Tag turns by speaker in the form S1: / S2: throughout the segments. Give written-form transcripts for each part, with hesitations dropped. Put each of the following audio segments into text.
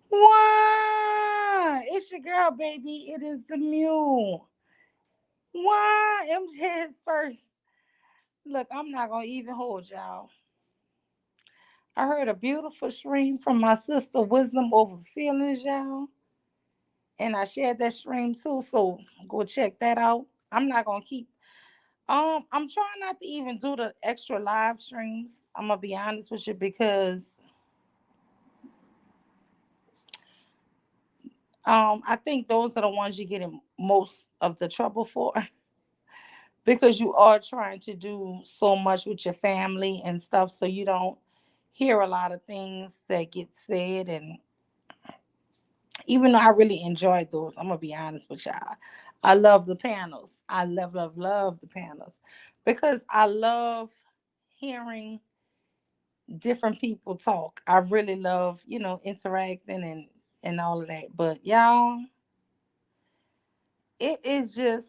S1: Why? It's your girl, baby. It is the mule. Why? MJ is first. Look, I'm not gonna even hold y'all. I heard a beautiful stream from my sister Wisdom over feelings, y'all. And I shared that stream too. So go check that out. I'm not gonna keep I'm trying not to even do the extra live streams. I'm gonna be honest with you because I think those are the ones you get in most of the trouble for because you are trying to do so much with your family and stuff, so you don't hear a lot of things that get said. And even though I really enjoyed those, I'm gonna be honest with y'all. I love the panels. I love the panels because I love hearing different people talk. I really love, interacting and all of that. But y'all, it is just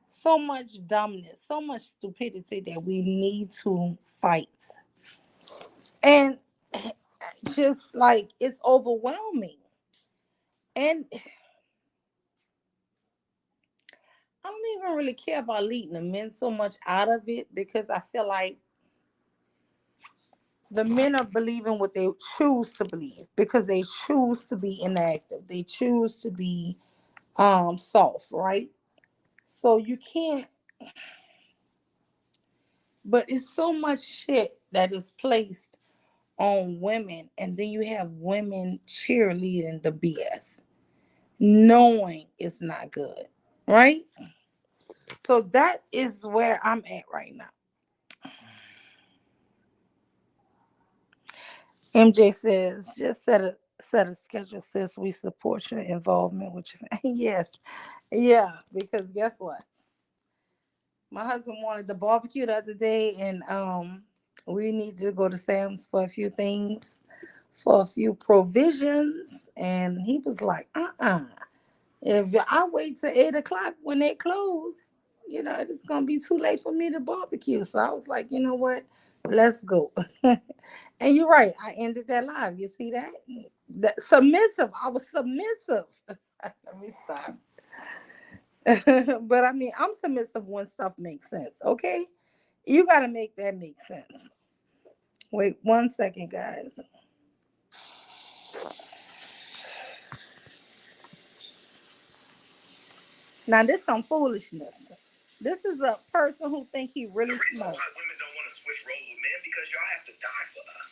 S1: so much dumbness, so much stupidity that we need to fight. And just like it's overwhelming. And I don't even really care about leading the men so much out of it because I feel like the men are believing what they choose to believe because they choose to be inactive. They choose to be soft, right? So you can't, but it's so much shit that is placed on women, and then you have women cheerleading the BS, knowing it's not good, right? So that is where I'm at right now. MJ says, just set a schedule, sis. We support your involvement with your yes. Yeah, because guess what? My husband wanted the barbecue the other day, and we need to go to Sam's for a few things, for a few provisions. And he was like, if I wait till 8 o'clock when they close, it's gonna be too late for me to barbecue. So I was like, you know what? Let's go. And you're right. I ended that live. You see that? That submissive. I was submissive. Let me stop. But I mean, I'm submissive when stuff makes sense. Okay, you got to make that make sense. Wait 1 second, guys. Now this some foolishness. This is a person who think he really smart. Why women don't want to switch roles with men because y'all have to die for us.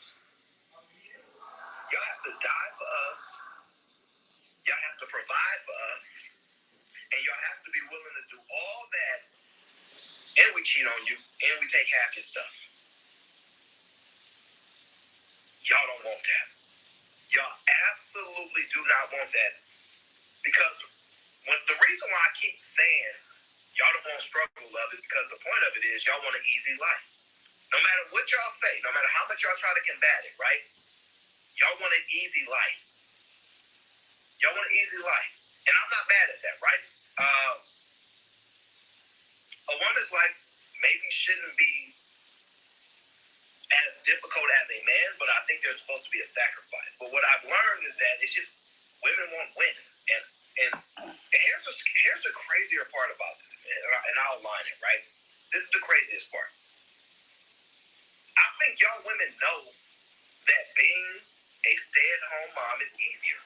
S1: Y'all have to die for us. Y'all have to provide for us, and y'all have to be willing to do all that. And we cheat on you, and we take half your stuff. Y'all don't want that. Y'all absolutely do not want that. Because the reason why I keep saying y'all don't want struggle love is because the point of it is y'all want an easy life. No matter what y'all say, no matter how much y'all try to combat it, right? Y'all want an easy life. Y'all want an easy life. And I'm not mad at that, right? A woman's life maybe shouldn't be as difficult as a man, but I think there's supposed to be a sacrifice. But what I've learned is that it's just women won't win. And here's the crazier part about this, and I'll line it, right? This is the craziest part. I think y'all women know that being a stay-at-home mom is easier.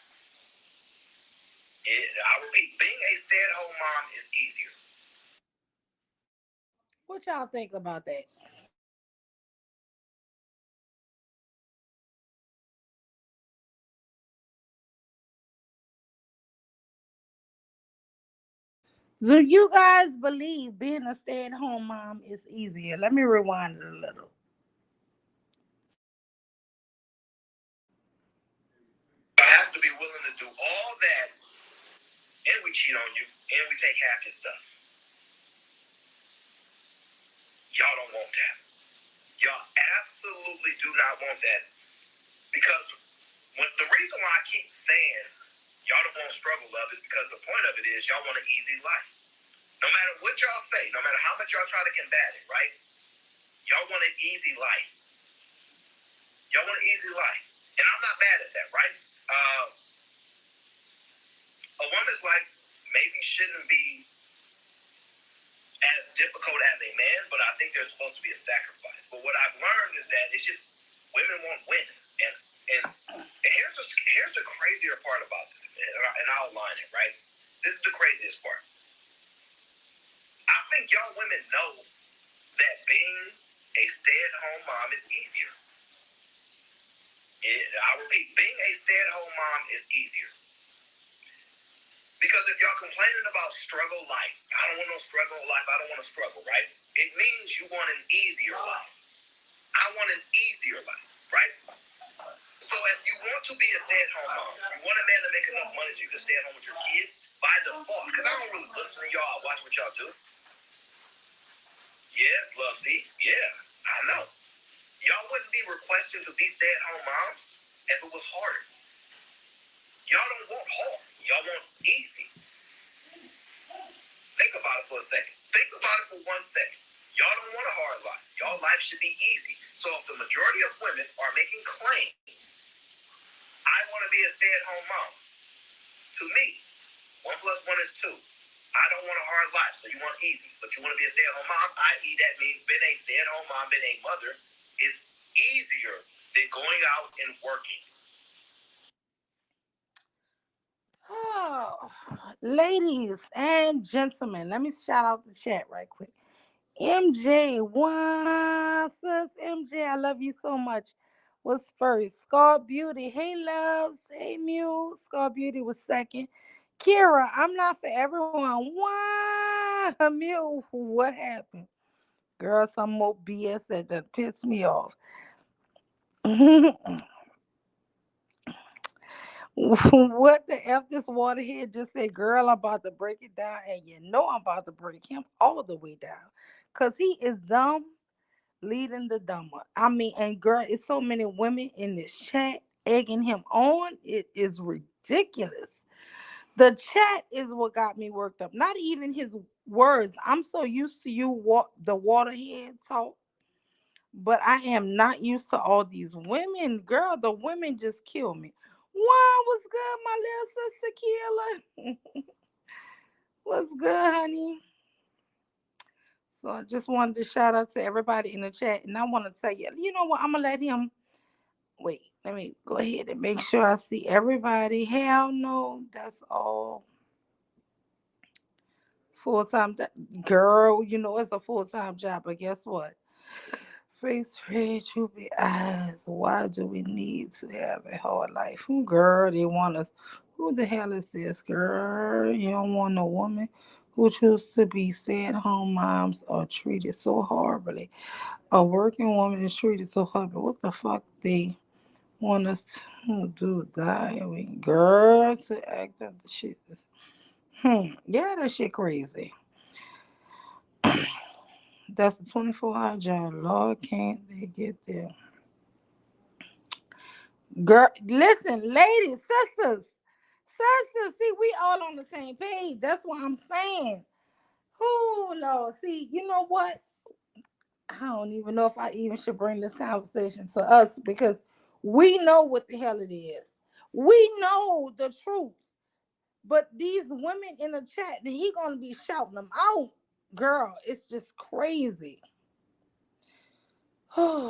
S1: I repeat, being a stay-at-home mom is easier. What y'all think about that? Do you guys believe being a stay-at-home mom is easier? Let me rewind it a little. You have to be willing to do all that, and we cheat on you, and we take half your stuff. Y'all don't want that. Y'all absolutely do not want that. Because the reason why I keep saying y'all don't want struggle love is because the point of it is y'all want an easy life. No matter what y'all say, no matter how much y'all try to combat it, right? Y'all want an easy life. Y'all want an easy life. And I'm not
S2: not mad at that, right? A woman's life maybe shouldn't be as difficult as a man, but I think there's supposed to be a sacrifice. But what I've learned is that it's just women want women, and here's the crazier part about this, and I'll line it right. This is the craziest part. I think y'all women know that being a stay-at-home mom is easier. I repeat, being a stay-at-home mom is easier. Because if y'all complaining about struggle life, I don't want no struggle life, I don't want to struggle, right? It means you want an easier life. I want an easier life, right? So if you want to be a stay-at-home mom, you want a man to make enough money so you can stay at home with your kids, by default, because I don't really listen to y'all, I watch what y'all do. Yes, love, see? Yeah, I know. Y'all wouldn't be requesting to be stay-at-home moms if it was harder. Y'all don't want hard. Y'all want easy. Think about it for a second. Think about it for 1 second. Y'all don't want a hard life. Y'all life should be easy. So if the majority of women are making claims, I want to be a stay-at-home mom. To me, 1 plus 1 is 2. I don't want a hard life, so you want easy. But you want to be a stay-at-home mom, i.e. that means being a stay-at-home mom, being a mother, is easier than going out and working.
S1: Oh, ladies and gentlemen, let me shout out the chat right quick. MJ, one sis, MJ, I love you so much. Was first. Scar Beauty, hey loves, hey Mule. Scar Beauty was second. Kira, I'm not for everyone. Why, Mule? What happened? Girl, some more BS that pissed me off. What the F this waterhead just said, girl, I'm about to break it down, and you know I'm about to break him all the way down. Cause he is dumb, leading the dumber. I mean, and girl, it's so many women in this chat egging him on. It is ridiculous. The chat is what got me worked up. Not even his words. I'm so used to the waterhead talk, but I am not used to all these women. Girl, the women just kill me. Wow, what's good, my little sister Keela? What's good, honey? So I just wanted to shout out to everybody in the chat. And I want to tell you, you know what? I'm going to let him wait. Let me go ahead and make sure I see everybody. Hell no, that's all full time. Girl, you know it's a full time job, but guess what? Face red, droopy eyes. Why do we need to have a hard life? Who, girl, they want us? Who the hell is this, girl? You don't want a woman who chooses to be stay-at-home moms are treated so horribly. A working woman is treated so horribly. What the fuck they want us to do? Die? I mean, girl, to act up the shit. Yeah, that shit crazy. That's a 24-hour job. Lord, can't they get there? Girl, listen, ladies, sisters, see, we all on the same page. That's what I'm saying. Oh, Lord, see, you know what? I don't even know if I even should bring this conversation to us because we know what the hell it is. We know the truth. But these women in the chat, he gonna be shouting them out. Girl, it's just crazy. So,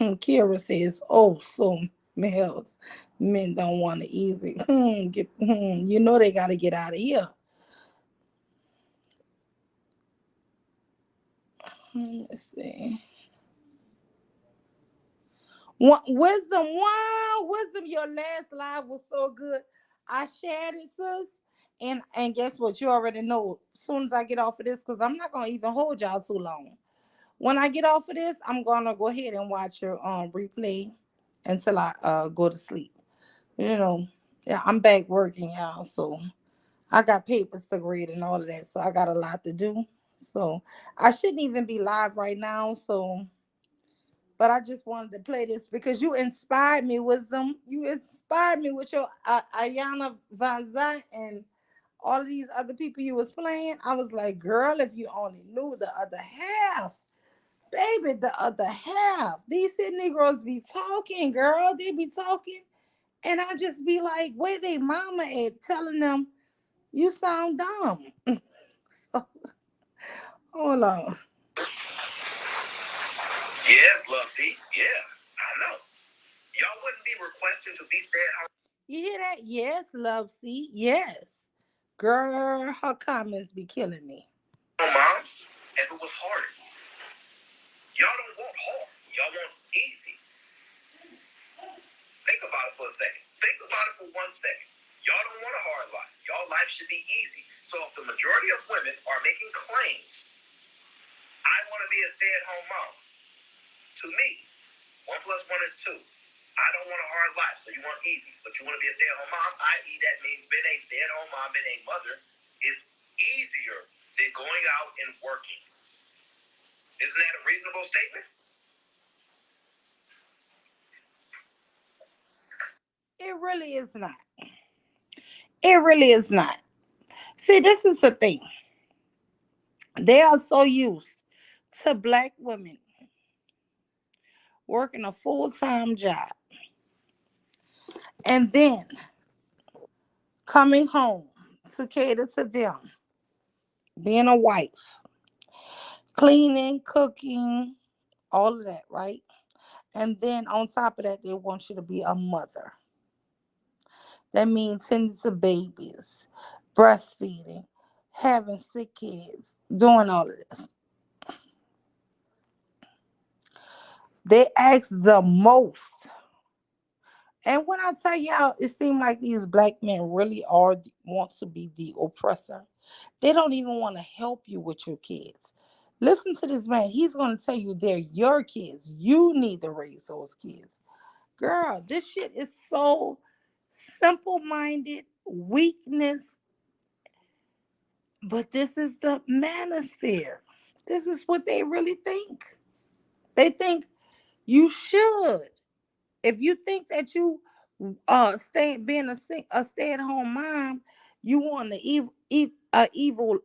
S1: Kira says, "Oh, so males, men don't want it easy. You know they got to get out of here." Let's see. Wisdom, wow, wisdom. Your last live was so good. I shared it, sis. And guess what? You already know. As soon as I get off of this, because I'm not gonna even hold y'all too long. When I get off of this, I'm gonna go ahead and watch your replay until I go to sleep. You know, yeah, I'm back working, y'all. So I got papers to grade and all of that. So I got a lot to do. So I shouldn't even be live right now. So, but I just wanted to play this because you inspired me, Wisdom. You inspired me with your Ayana Van Zant and all of these other people you was playing. I was like, girl, if you only knew the other half. Baby, the other half. These city Negroes be talking, girl. They be talking. And I just be like, where they mama at telling them you sound dumb. So, hold on.
S2: Yes, love, see? Yeah, I know. Y'all wouldn't be requesting to be stay-at-home
S1: You hear that? Yes, love, see? Yes. Girl, her comments be killing me.
S2: moms if it was harder. Y'all don't want hard. Y'all want easy. Think about it for a second. Think about it for 1 second. Y'all don't want a hard life. Y'all life should be easy. So if the majority of women are making claims, I want to be a stay-at-home mom. To me, 1 + 1 is 2. I don't want a hard life, so you want easy. But you want to be a stay-at-home mom, i.e. that means being a stay-at-home mom, being a mother, is easier than going out and working. Isn't that a reasonable statement?
S1: It really is not. It really is not. See, this is the thing. They are so used to black women working a full-time job and then coming home to cater to them, being a wife, cleaning, cooking, all of that, right? And then on top of that, they want you to be a mother. That means tending to babies, breastfeeding, having sick kids, doing all of this. They ask the most. And when I tell y'all, it seems like these black men really are want to be the oppressor. They don't even want to help you with your kids. Listen to this man. He's going to tell you they're your kids. You need to raise those kids. Girl, this shit is so simple-minded, weakness. But this is the manosphere. This is what they really think. They think you should. If you think that you stay being a stay-at-home mom, you want an evil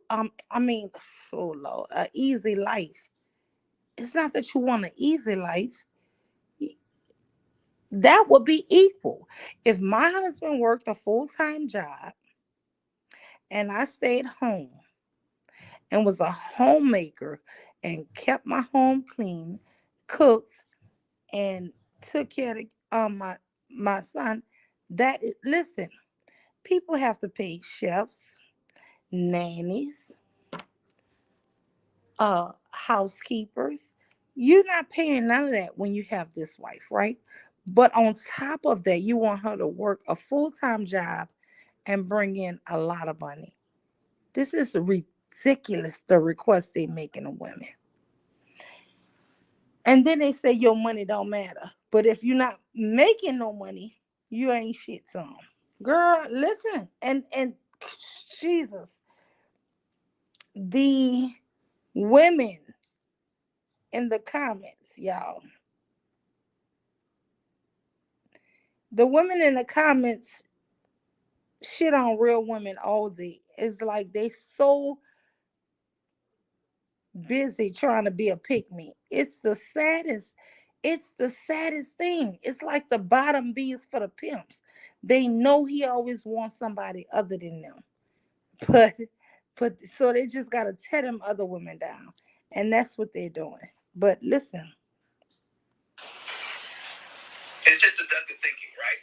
S1: oh Lord, a easy life. It's not that you want an easy life. That would be equal. If my husband worked a full-time job and I stayed home and was a homemaker and kept my home clean, cooked, and took care of my son, that is, listen, people have to pay chefs, nannies, housekeepers. You're not paying none of that when you have this wife, right? But on top of that, you want her to work a full-time job and bring in a lot of money. This is ridiculous, the request they making of women. And then they say your money don't matter. But if you're not making no money, you ain't shit some. Girl, listen. And Jesus, the women in the comments, y'all. The women in the comments shit on real women all day. It's like they so busy trying to be a pick me. It's the saddest thing. It's like the bottom bees for the pimps. They know he always wants somebody other than them. But so they just gotta tear them other women down. And that's what they're doing. But listen,
S2: It's just deductive thinking, right?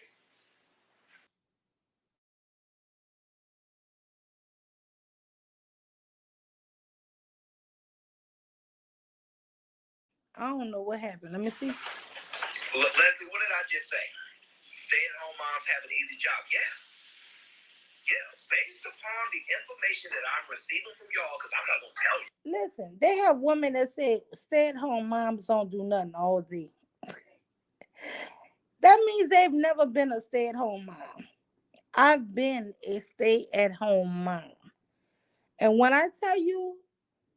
S1: I don't know what happened. Let me see.
S2: Leslie, what did I just say? Stay-at-home moms have an easy job. Yeah. Yeah. Based upon the information that I'm receiving from y'all, because I'm not going to tell you.
S1: Listen, they have women that say stay-at-home moms don't do nothing all day. That means they've never been a stay-at-home mom. I've been a stay-at-home mom. And when I tell you,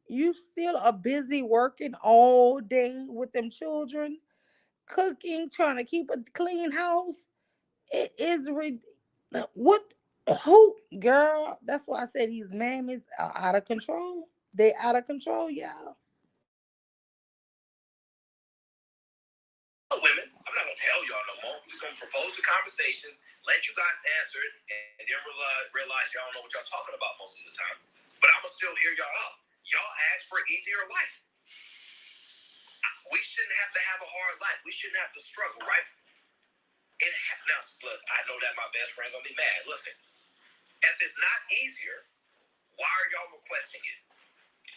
S1: you still are busy working all day with them children, cooking, trying to keep a clean house. It is what who girl? That's why I said these mammies are out of control. They out of control, y'all.
S2: women, I'm not gonna tell y'all no more. I'm just gonna propose the conversations, let you guys answer it, and then realize y'all don't know what y'all talking about most of the time. But I'm gonna still hear y'all out. Y'all ask for easier life. We shouldn't have to have a hard life. We shouldn't have to struggle, right? Now, look, I know that my best friend gonna be mad. Listen, if it's not easier, why are y'all requesting it?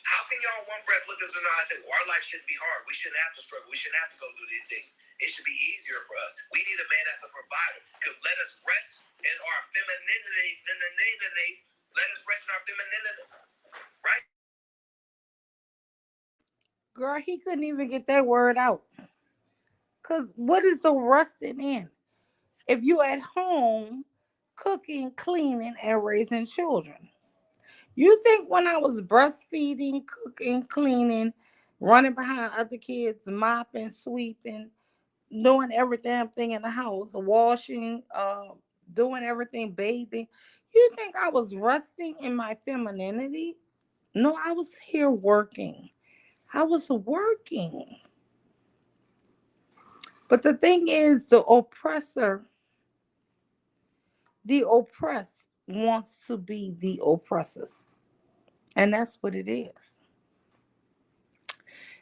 S2: How can y'all one breath look us in the eye and say, well, our life shouldn't be hard. We shouldn't have to struggle. We shouldn't have to go through these things. It should be easier for us. We need a man that's a provider. Could let us rest in our femininity. Let us rest in our femininity. Right?
S1: Girl, he couldn't even get that word out. Because what is the resting in? If you at home cooking, cleaning, and raising children. You think when I was breastfeeding, cooking, cleaning, running behind other kids, mopping, sweeping, doing every damn thing in the house, washing, doing everything, bathing, you think I was resting in my femininity? No, I was here working. I was working. But the thing is, the oppressed wants to be the oppressors. And that's what it is.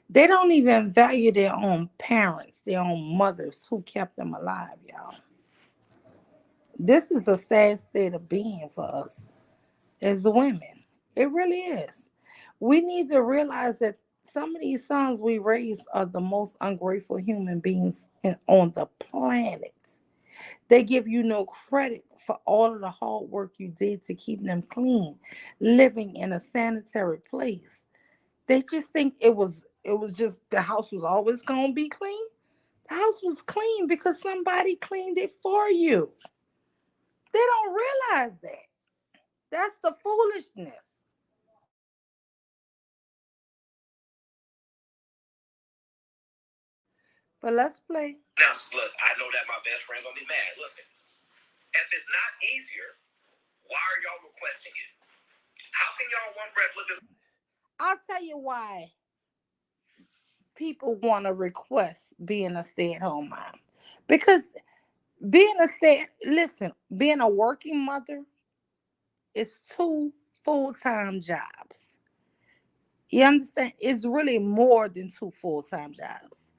S1: They don't even value their own parents, their own mothers who kept them alive, y'all. This is a sad state of being for us as women. It really is. We need to realize that some of these sons we raise are the most ungrateful human beings on the planet. They give you no credit for all of the hard work you did to keep them clean, living in a sanitary place. They just think it was just the house was always gonna be clean. The house was clean because somebody cleaned it for you. They don't realize that. That's the foolishness. But let's play.
S2: Now, look, I know that my best friend gonna be mad. Listen, if it's not easier, why are y'all requesting it? How can y'all one breath look at?
S1: I'll tell you why people want to request being a stay-at-home mom. Because being a working mother is two full-time jobs. You understand? It's really more than two full-time jobs.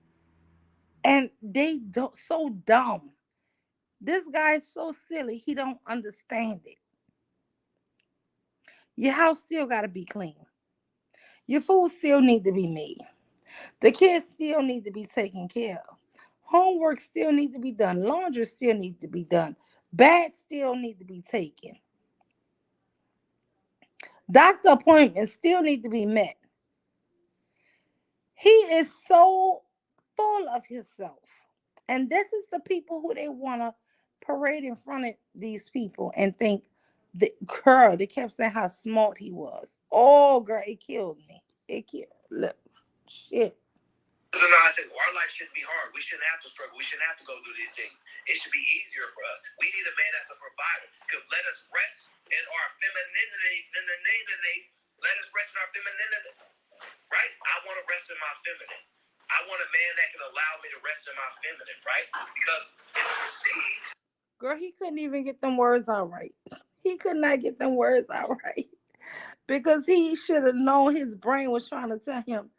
S1: And they don't so dumb. This guy's so silly, he don't understand it. Your house still gotta be clean. Your food still need to be made. The kids still need to be taken care of. Homework still need to be done. Laundry still need to be done. Baths still need to be taken. Doctor appointments still need to be met. He is so full of himself. And this is the people who they want to parade in front of these people and think the girl, they kept saying how smart he was. Oh, girl, it killed me. It killed. Look, shit.
S2: So now I said, well, our life shouldn't be hard. We shouldn't have to struggle. We shouldn't have to go through these things. It should be easier for us. We need a man that's a provider. Could let us rest in our femininity. Let us rest in our femininity. Right? I want to rest in my feminine. I want a man that can allow me to rest in my feminine, right? Because it's received.
S1: Girl, he couldn't even get them words out right. He could not get them words out right. Because he should have known his brain was trying to tell him,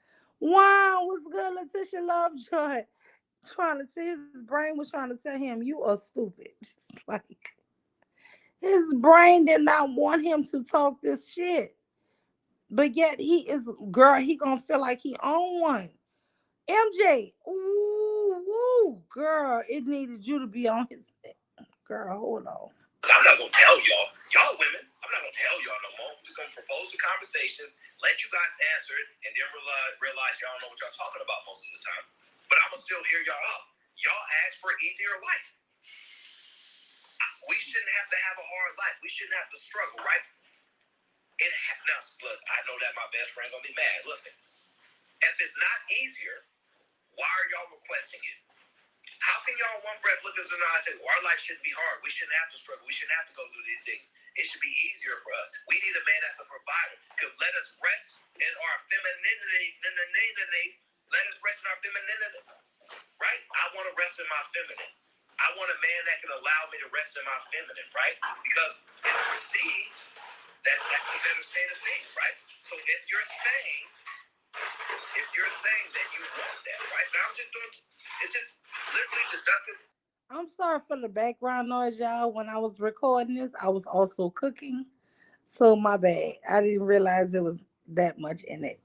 S1: wow, what's good, Letitia Lovejoy? Trying to tell his brain was trying to tell him, you are stupid. Just like his brain did not want him to talk this shit. But yet he is, girl, he gonna feel like he own one. MJ, ooh, woo, girl, it needed you to be on his girl, hold on.
S2: I'm not gonna tell y'all women, I'm not gonna tell y'all no more. I'm just gonna propose the conversations, let you guys answer it, and then realize y'all don't know what y'all talking about most of the time. But I'm gonna still hear y'all out. Y'all ask for easier life. We shouldn't have to have a hard life. We shouldn't have to struggle, right? Now, look, I know that my best friend gonna be mad. Listen, if it's not easier, why are y'all requesting it? How can y'all one breath look us in the eye and say, well, our life shouldn't be hard. We shouldn't have to struggle. We shouldn't have to go through these things. It should be easier for us. We need a man that's a provider. Could let us rest in our femininity. Let us rest in our femininity. right? I want to rest in my feminine. I want a man that can allow me to rest in my feminine, right? Because it perceives that that's the better state of things, right? So if you're saying that you want that, right? Now I'm just doing, it's just literally deductive.
S1: I'm sorry for the background noise, y'all. When I was recording this, I was also cooking. So my bad. I didn't realize there was that much in it.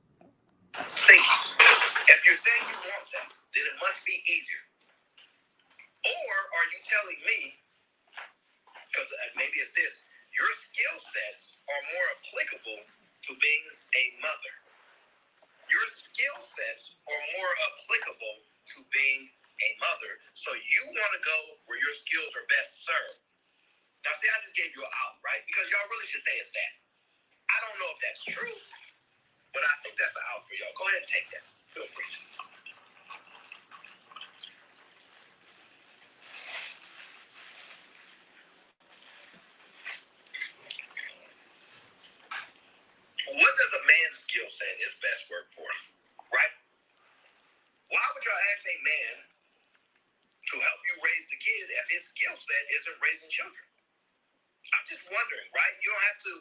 S2: If you're saying you want that, then it must be easier. Or are you telling me, because maybe it's this, your skill sets are more applicable to being a mother. Your skill sets are more applicable to being a mother. So you want to go where your skills are best served. Now, see, I just gave you an out, right? Because y'all really should say it's that. I don't know if that's true, but I think that's an out for y'all. Go ahead and take that. Feel free. What does a man's skill set is best work for? Right? Why would y'all ask a man to help you raise the kid if his skill set isn't raising children? I'm just wondering, right? You don't have to.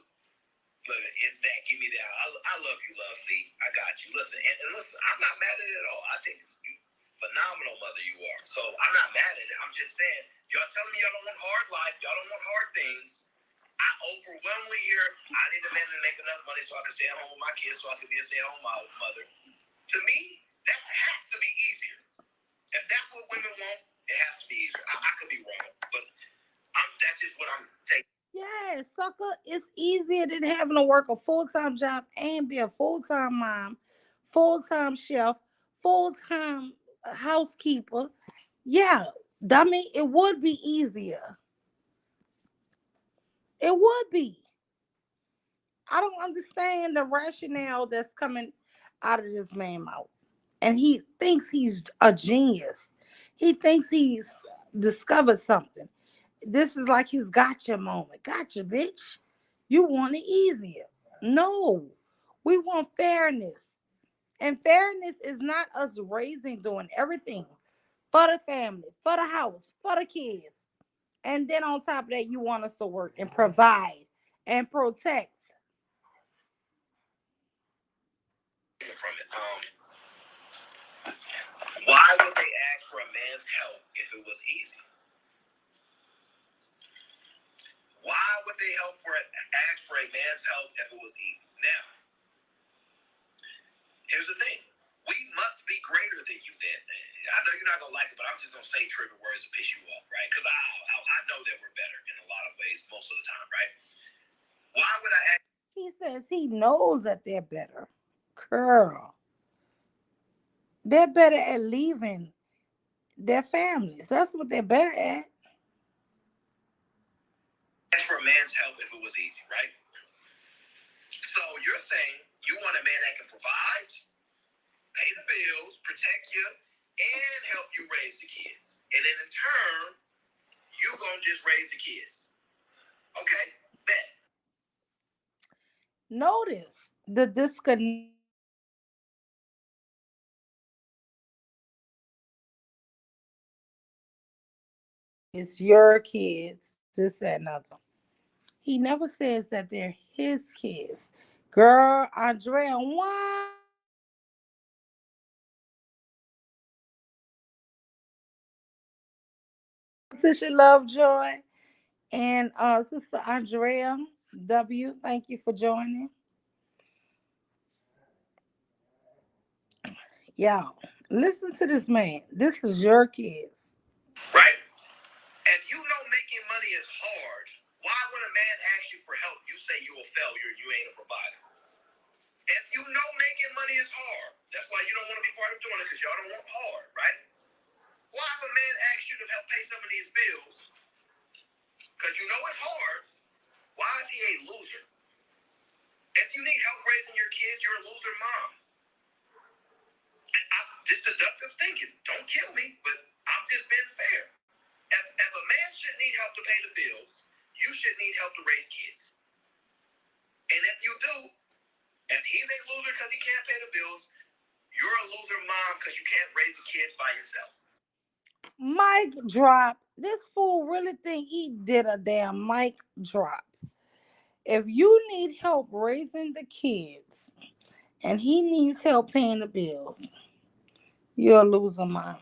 S2: Look, it's that. Give me that. I love you, Love C. I got you. Listen, and listen, I'm not mad at it at all. I think you phenomenal mother you are. So I'm not mad at it. I'm just saying, y'all telling me y'all don't want hard life, y'all don't want hard things. I overwhelmingly hear I need a man to make enough money so I can stay at home with my kids, so I can be a stay-at-home mother. To me, that has to be easier. If that's what women want, it has to be easier. I could be wrong, but that's just what I'm taking.
S1: Yeah, sucker, it's easier than having to work a full-time job and be a full-time mom, full-time chef, full-time housekeeper. Yeah, I mean, it would be easier. It would be. I don't understand the rationale that's coming out of this man's mouth. And he thinks he's a genius. He thinks he's discovered something. This is like his gotcha moment. Gotcha, bitch. You want it easier. No, we want fairness. And fairness is not us doing everything for the family, for the house, for the kids. And then on top of that, you want us to work and provide and protect.
S2: From it. Why would they ask for a man's help if it was easy? Why would they ask for a man's help if it was easy? Now, here's the thing. We must be greater than you then. I know you're not going to like it, but I'm just going to say trigger words to piss you off, right? Because I know that we're better in a lot of ways most of the time, right? Why would I ask?
S1: He says he knows that they're better. Girl. They're better at leaving their families. That's what they're better at.
S2: Ask for a man's help if it was easy, right? So you're saying you want a man that can provide, pay the bills, protect you, and help you raise the kids. And then in turn, you gonna just raise the kids. Okay, bet.
S1: Notice the disconnect. It's your kids, this and another. He never says that they're his kids. Girl, Andrea, what? Sister Lovejoy and Sister Andrea W. Thank you for joining. Y'all, listen to this man. This is your kids.
S2: Right? If you know making money is hard, why would a man ask you for help? You say you're a failure and you ain't a provider. If you know making money is hard, that's why you don't want to be part of doing it because y'all don't want hard, right? Why if a man asks you to help pay some of these bills, because you know it's hard, why is he a loser? If you need help raising your kids, you're a loser mom. Just deductive thinking. Don't kill me, but I'm just being fair. If a man should need help to pay the bills, you should need help to raise kids. And if you do, if he's a loser because he can't pay the bills, you're a loser mom because you can't raise the kids by yourself.
S1: Mic drop. This fool really think he did a damn mic drop. If you need help raising the kids and he needs help paying the bills, you're a loser, mom.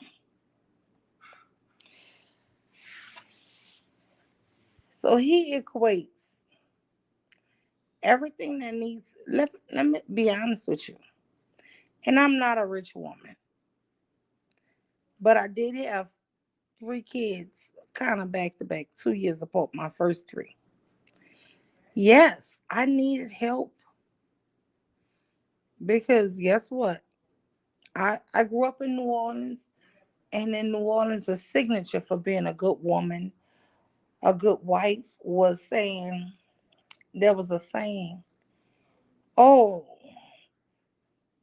S1: So he equates everything that needs. Let me be honest with you. And I'm not a rich woman, but I did have 3 kids kind of back to back, 2 years apart, my first 3. Yes, I needed help because guess what? I grew up in New Orleans, and in New Orleans, a signature for being a good woman, a good wife, was saying, there was a saying, oh,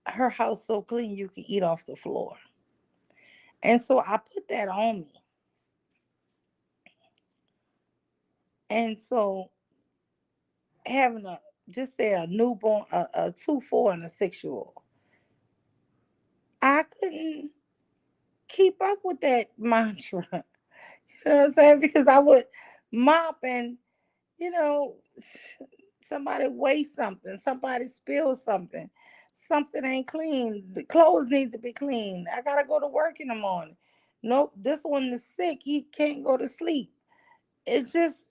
S1: her house so clean you can eat off the floor. And so I put that on me. And so having a, just say a newborn, a 2, 4, and a 6-year-old, I couldn't keep up with that mantra. You know what I'm saying? Because I would mop and, you know, somebody waste something, somebody spill something, something ain't clean, the clothes need to be clean. I gotta go to work in the morning. Nope, this one is sick, he can't go to sleep. It just,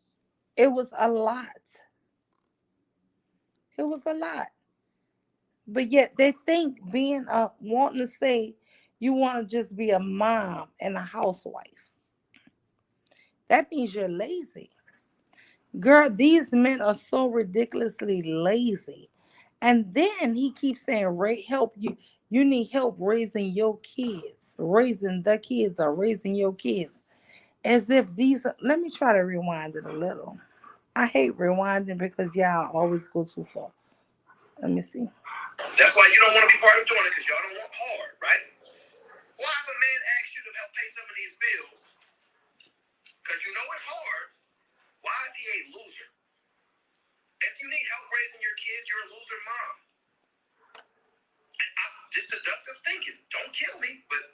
S1: it was a lot. It was a lot. But yet they think being a wanting to say you want to just be a mom and a housewife. That means you're lazy. Girl, these men are so ridiculously lazy. And then he keeps saying, help you. You need help raising your kids, raising the kids or raising your kids. As if these, let me try to rewind it a little. I hate rewinding because y'all always go too far. Let me see.
S2: That's why you don't want to be part of doing it, because y'all don't want hard, right? Why if a man asks you to help pay some of these bills, because you know it's hard, why is he a loser? If you need help raising your kids, you're a loser mom. I'm just deductive thinking. Don't kill me, but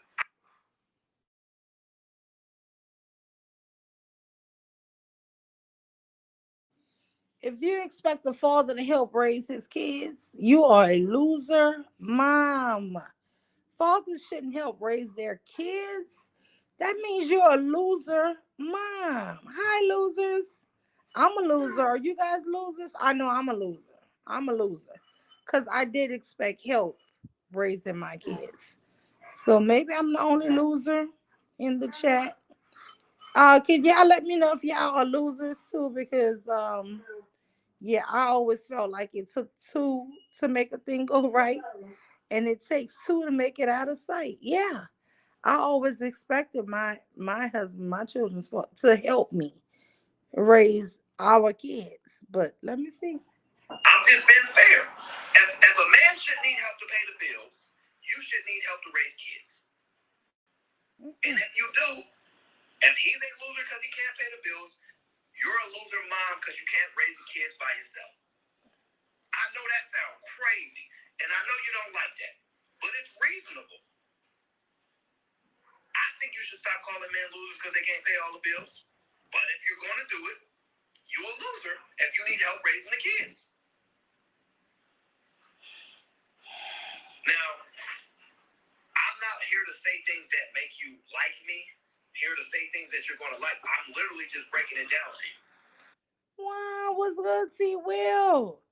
S1: if you expect the father to help raise his kids, you are a loser mom. Fathers shouldn't help raise their kids. That means you're a loser mom. Hi, losers. I'm a loser. Are you guys losers? I know I'm a loser. I'm a loser. Because I did expect help raising my kids. So maybe I'm the only loser in the chat. Can y'all let me know if y'all are losers too? Because yeah, I always felt like it took 2 to make a thing go right, and it takes 2 to make it out of sight. Yeah, I always expected my husband, my children's to help me raise our kids. But let me see.
S2: I'm just being fair. If a man should need help to pay the bills, you should need help to raise kids. And if you do, if he's a loser because he can't pay the bills, you're a loser mom because you can't raise the kids by yourself. I know that sounds crazy, and I know you don't like that, but it's reasonable. I think you should stop calling men losers because they can't pay all the bills. But if you're going to do it, you're a loser if you need help raising the kids. Now, I'm not here to say things that make you like me, here to say things that you're going to like. I'm literally just breaking it down to you.
S1: Wow, what's good, T Will?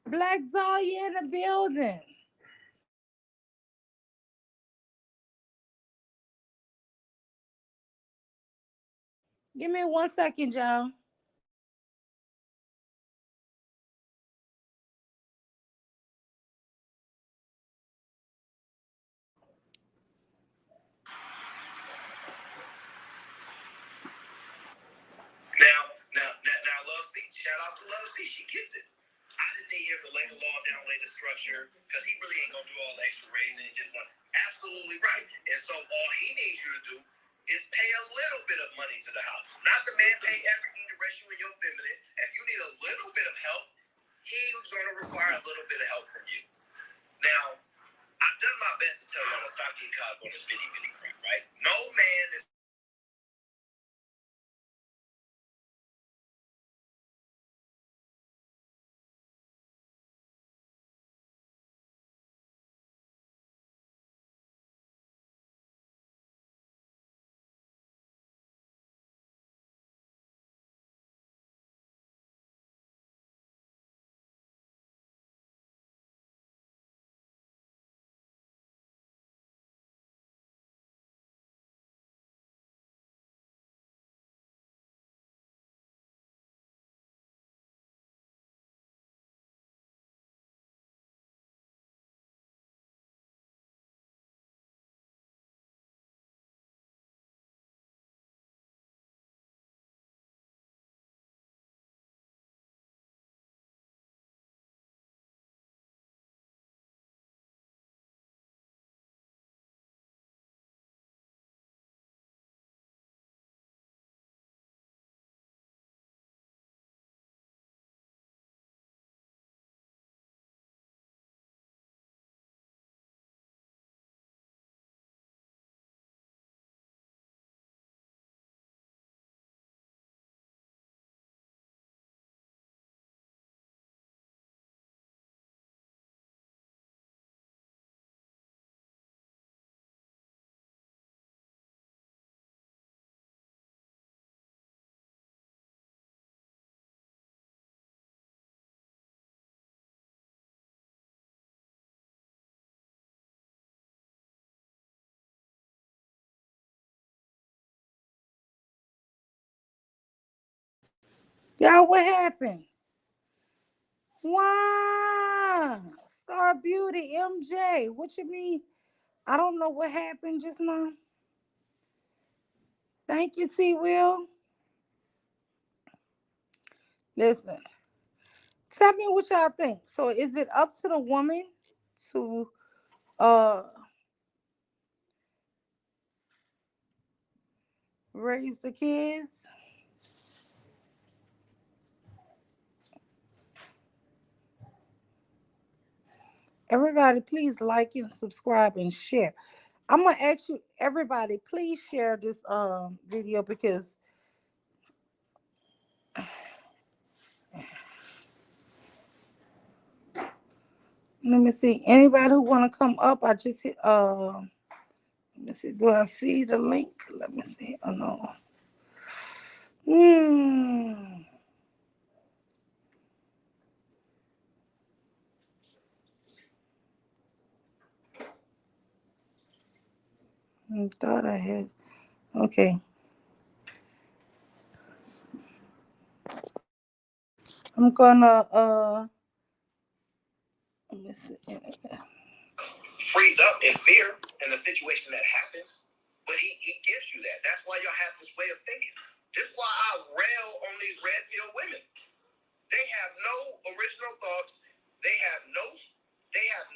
S1: Black Dahlia in the building. Give me 1 second, y'all.
S2: Now, Love C, shout out to Love C. She gets it. I just need him to lay the law down, lay the structure, because he really ain't gonna do all the extra raising and just want absolutely right. And so all he needs you to do is pay a little bit of money to the house. Not the man pay everything to rest you in your feminine. If you need a little bit of help, he's gonna require a little bit of help from you. Now, I've done my best to tell y'all to stop getting caught up on this 50-50 crap, right? No man is
S1: Y'all, what happened? Wow. Star Beauty, MJ. What you mean? I don't know what happened just now. Thank you, T Will. Listen, tell me what y'all think. So is it up to the woman to uh raise the kids? Everybody, please like and subscribe and share. I'm gonna ask you, everybody, please share this video because let me see. Anybody who wanna come up, I just hit let me see. Do I see the link? Let me see. Oh no. Hmm. I thought I had. Okay. I'm gonna let me see.
S2: Freeze up in fear in the situation that happens, but he gives you that. That's why y'all have this way of thinking. This is why I rail on these red pill women. They have no original thoughts. They have no. They have.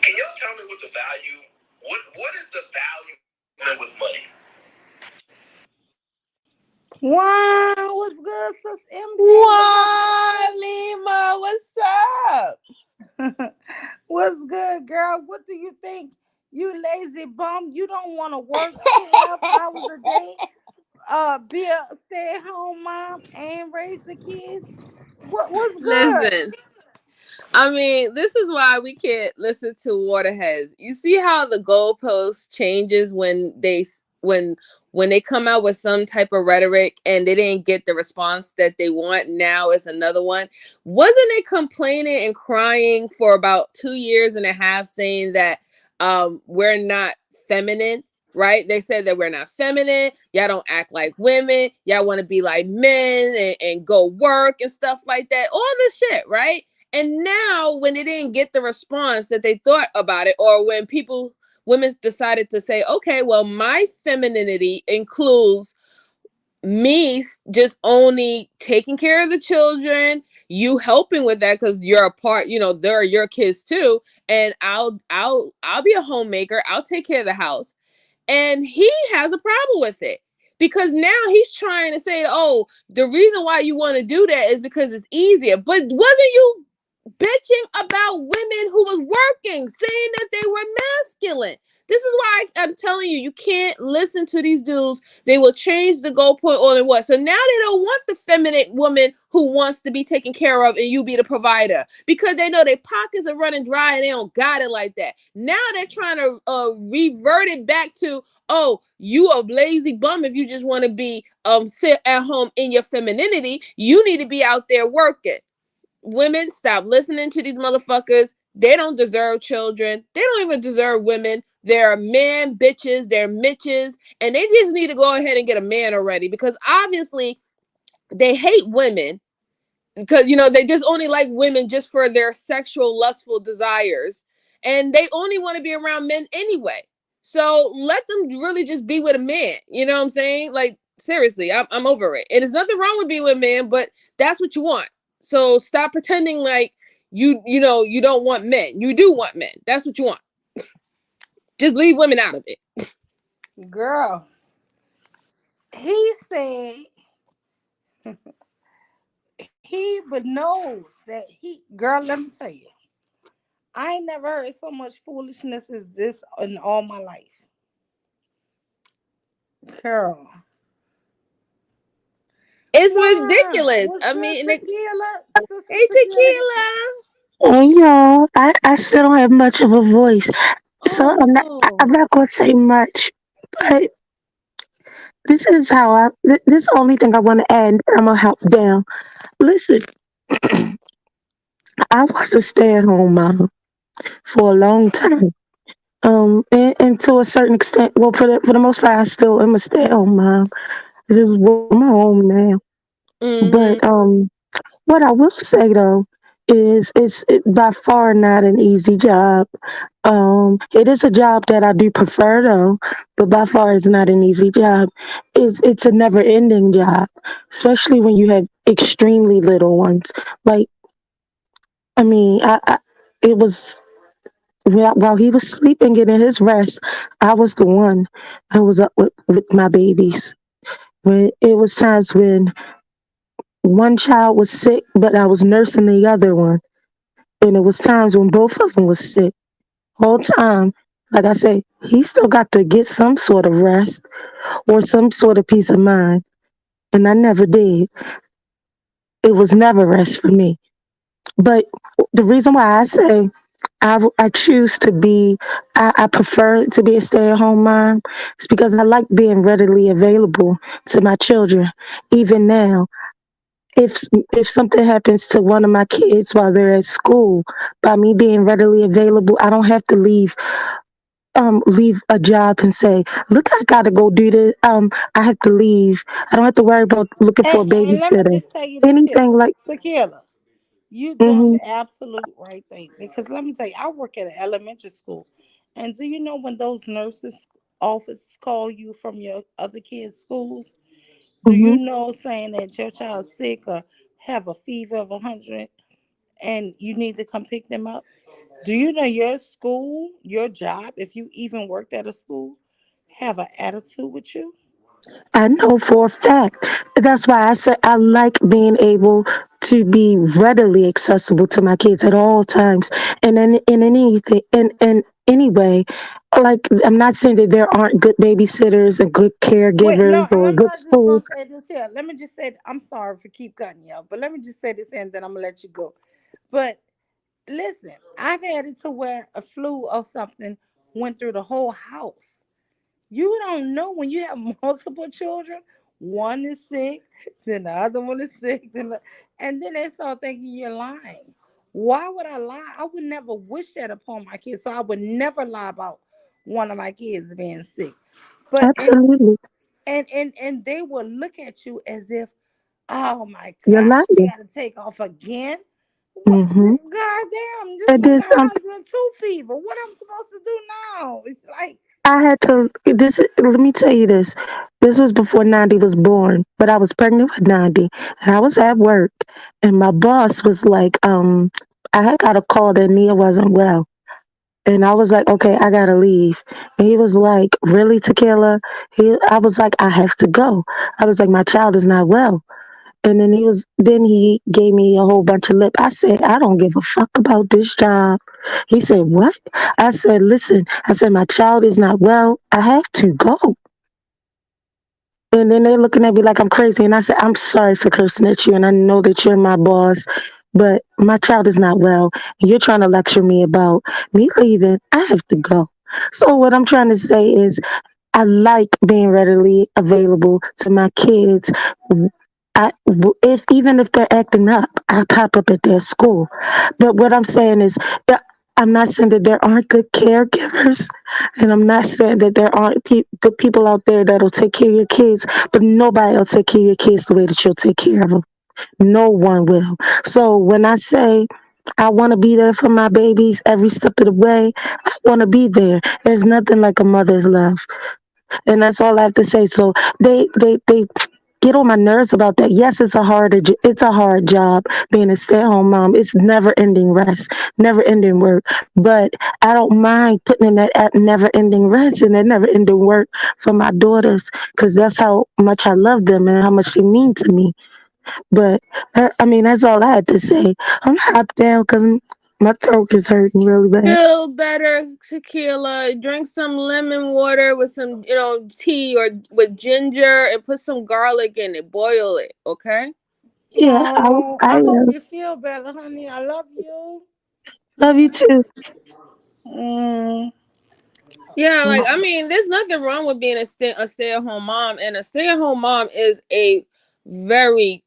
S2: Can y'all tell me what the value? What is the value with money?
S1: Wow, what's good, sis MJ?
S3: Wow, Lima, what's up?
S1: What's good, girl? What do you think? You lazy bum. You don't want to work 12 hours a day, be a stay-at-home mom and raise the kids. What's good?
S3: Listen, I mean, this is why we can't listen to Waterheads. You see how the goalpost changes when they come out with some type of rhetoric and they didn't get the response that they want. Now it's another one. Wasn't they complaining and crying for about 2 years and a half, saying that we're not feminine? Right? They said that we're not feminine. Y'all don't act like women. Y'all want to be like men and go work and stuff like that. All this shit, right? And now, when they didn't get the response that they thought about it, or when women decided to say, okay, well, my femininity includes me just only taking care of the children, you helping with that because you're a part, they're your kids too, and I'll be a homemaker, I'll take care of the house. And he has a problem with it because now he's trying to say, oh, the reason why you want to do that is because it's easier. But wasn't you bitching about women who was working, saying that they were masculine? This is why I'm telling you, you can't listen to these dudes. They will change the goalpoint on and what. So now they don't want the feminine woman who wants to be taken care of and you be the provider because they know their pockets are running dry and they don't got it like that. Now they're trying to revert it back to, oh, you a lazy bum if you just want to be sit at home in your femininity. You need to be out there working. Women, stop listening to these motherfuckers. They don't deserve children. They don't even deserve women. They're man bitches. They're mitches. And they just need to go ahead and get a man already because obviously they hate women because, they just only like women just for their sexual, lustful desires. And they only want to be around men anyway. So let them really just be with a man. You know what I'm saying? Like, seriously, I'm over it. And there's nothing wrong with being with a man, but that's what you want. So stop pretending like you don't want men. You do want men. That's what you want. Just leave women out of it.
S1: Girl, he said he but knows that girl, let me tell you, I ain't never heard so much foolishness as this in all my life. Girl.
S3: It's
S1: Wow.
S3: ridiculous.
S1: What's
S3: I
S1: good,
S3: mean,
S1: Tequila? Sister
S3: hey,
S1: Tequila.
S3: Tequila.
S4: Hey y'all, I still don't have much of a voice, so
S1: Oh
S4: I'm
S1: no.
S4: not gonna say much. But this is the only thing I want to add. And I'm gonna help down. Listen, I was a stay-at-home mom for a long time. And to a certain extent, well, for the most part, I still am a stay-at-home mom. I just work from home now.
S3: Mm-hmm.
S4: But what I will say though is it's by far not an easy job. It is a job that I do prefer though, but by far it's not an easy job. It's a never ending job, especially when you have extremely little ones. Like I mean, it was while he was sleeping, getting his rest, I was the one that was up with my babies. When it was times when one child was sick, but I was nursing the other one, and it was times when both of them was sick. Whole time, like I say, he still got to get some sort of rest or some sort of peace of mind, and I never did. It was never rest for me. But the reason why I say I choose to be, I prefer to be a stay at home mom is because I like being readily available to my children. Even now, if if something happens to one of my kids while they're at school, by me being readily available, I don't have to leave a job and say, look, I gotta go do this. I have to leave. I don't have to worry about looking for a
S1: And let me
S4: babysitter.
S1: just tell you this here,
S4: Anything like
S1: Sakila. You doing
S4: hmm
S1: the absolute right thing. Because let me tell you, I work at an elementary school. And do you know when those nurses office call you from your other kids' schools? Do you
S4: hmm
S1: know saying that your child's sick or have a fever of 100 and you need to come pick them up? Do you know your school, your job, if you even worked at a school, have an attitude with you?
S4: I know for a fact. That's why I said I like being able to be readily accessible to my kids at all times. And in anything in any way, like I'm not saying that there aren't good babysitters and good
S1: Wait, no,
S4: caregivers
S1: and
S4: or
S1: I'm
S4: good
S1: not just gonna
S4: schools.
S1: say this here. Let me just say, I'm sorry for keep cutting you off, but let me just say this and then I'm gonna let you go. But listen, I've had it to where a flu or something went through the whole house. You don't know when you have multiple children, one is sick, then the other one is sick, and then they start thinking you're lying. Why would I lie? I would never wish that upon my kids, so I would never lie about one of my kids being sick. But
S4: Absolutely.
S1: and they will look at you as if, oh my
S4: You're
S1: God, she
S4: lying.
S1: got to take off again. What?
S4: Mm-hmm.
S1: God damn! This
S4: And
S1: one
S4: then
S1: got
S4: some
S1: 102 fever. What I'm supposed to do now? It's like,
S4: I had to this let me tell you this. This was before 90 was born, but I was pregnant with 90 and I was at work and my boss was like, I had got a call that Nia wasn't well. And I was like, okay, I gotta leave. And he was like, really, Tequila? I was like, I have to go. I was like, my child is not well. And then he gave me a whole bunch of lip. I said, I don't give a fuck about this job. He said, what? I said, listen, I said, my child is not well. I have to go. And then they're looking at me like I'm crazy. And I said, I'm sorry for cursing at you. And I know that you're my boss, but my child is not well. And you're trying to lecture me about me leaving. I have to go. So what I'm trying to say is I like being readily available to my kids. If even if they're acting up, I pop up at their school. But what I'm saying is, I'm not saying that there aren't good caregivers, and I'm not saying that there aren't good people out there that'll take care of your kids. But nobody will take care of your kids the way that you'll take care of them. No one will. So when I say I want to be there for my babies every step of the way, I want to be there. There's nothing like a mother's love, and that's all I have to say. So they get on my nerves about that. Yes, it's a hard job being a stay at home mom. It's never ending rest, never ending work. But I don't mind putting in that never ending rest and that never ending work for my daughters because that's how much I love them and how much they mean to me. But I mean, that's all I had to say. I'm hopped down because my throat is hurting really bad.
S3: Feel better, Tequila. Drink some lemon water with some, tea or with ginger and put some garlic in it. Boil it, okay?
S4: Yeah,
S1: oh,
S4: I
S1: I hope
S4: am.
S1: you feel better, honey. I love you.
S4: Love you too.
S1: Mm,
S3: Yeah, like I mean, there's nothing wrong with being a stay-at-home mom, and a stay-at-home mom is a very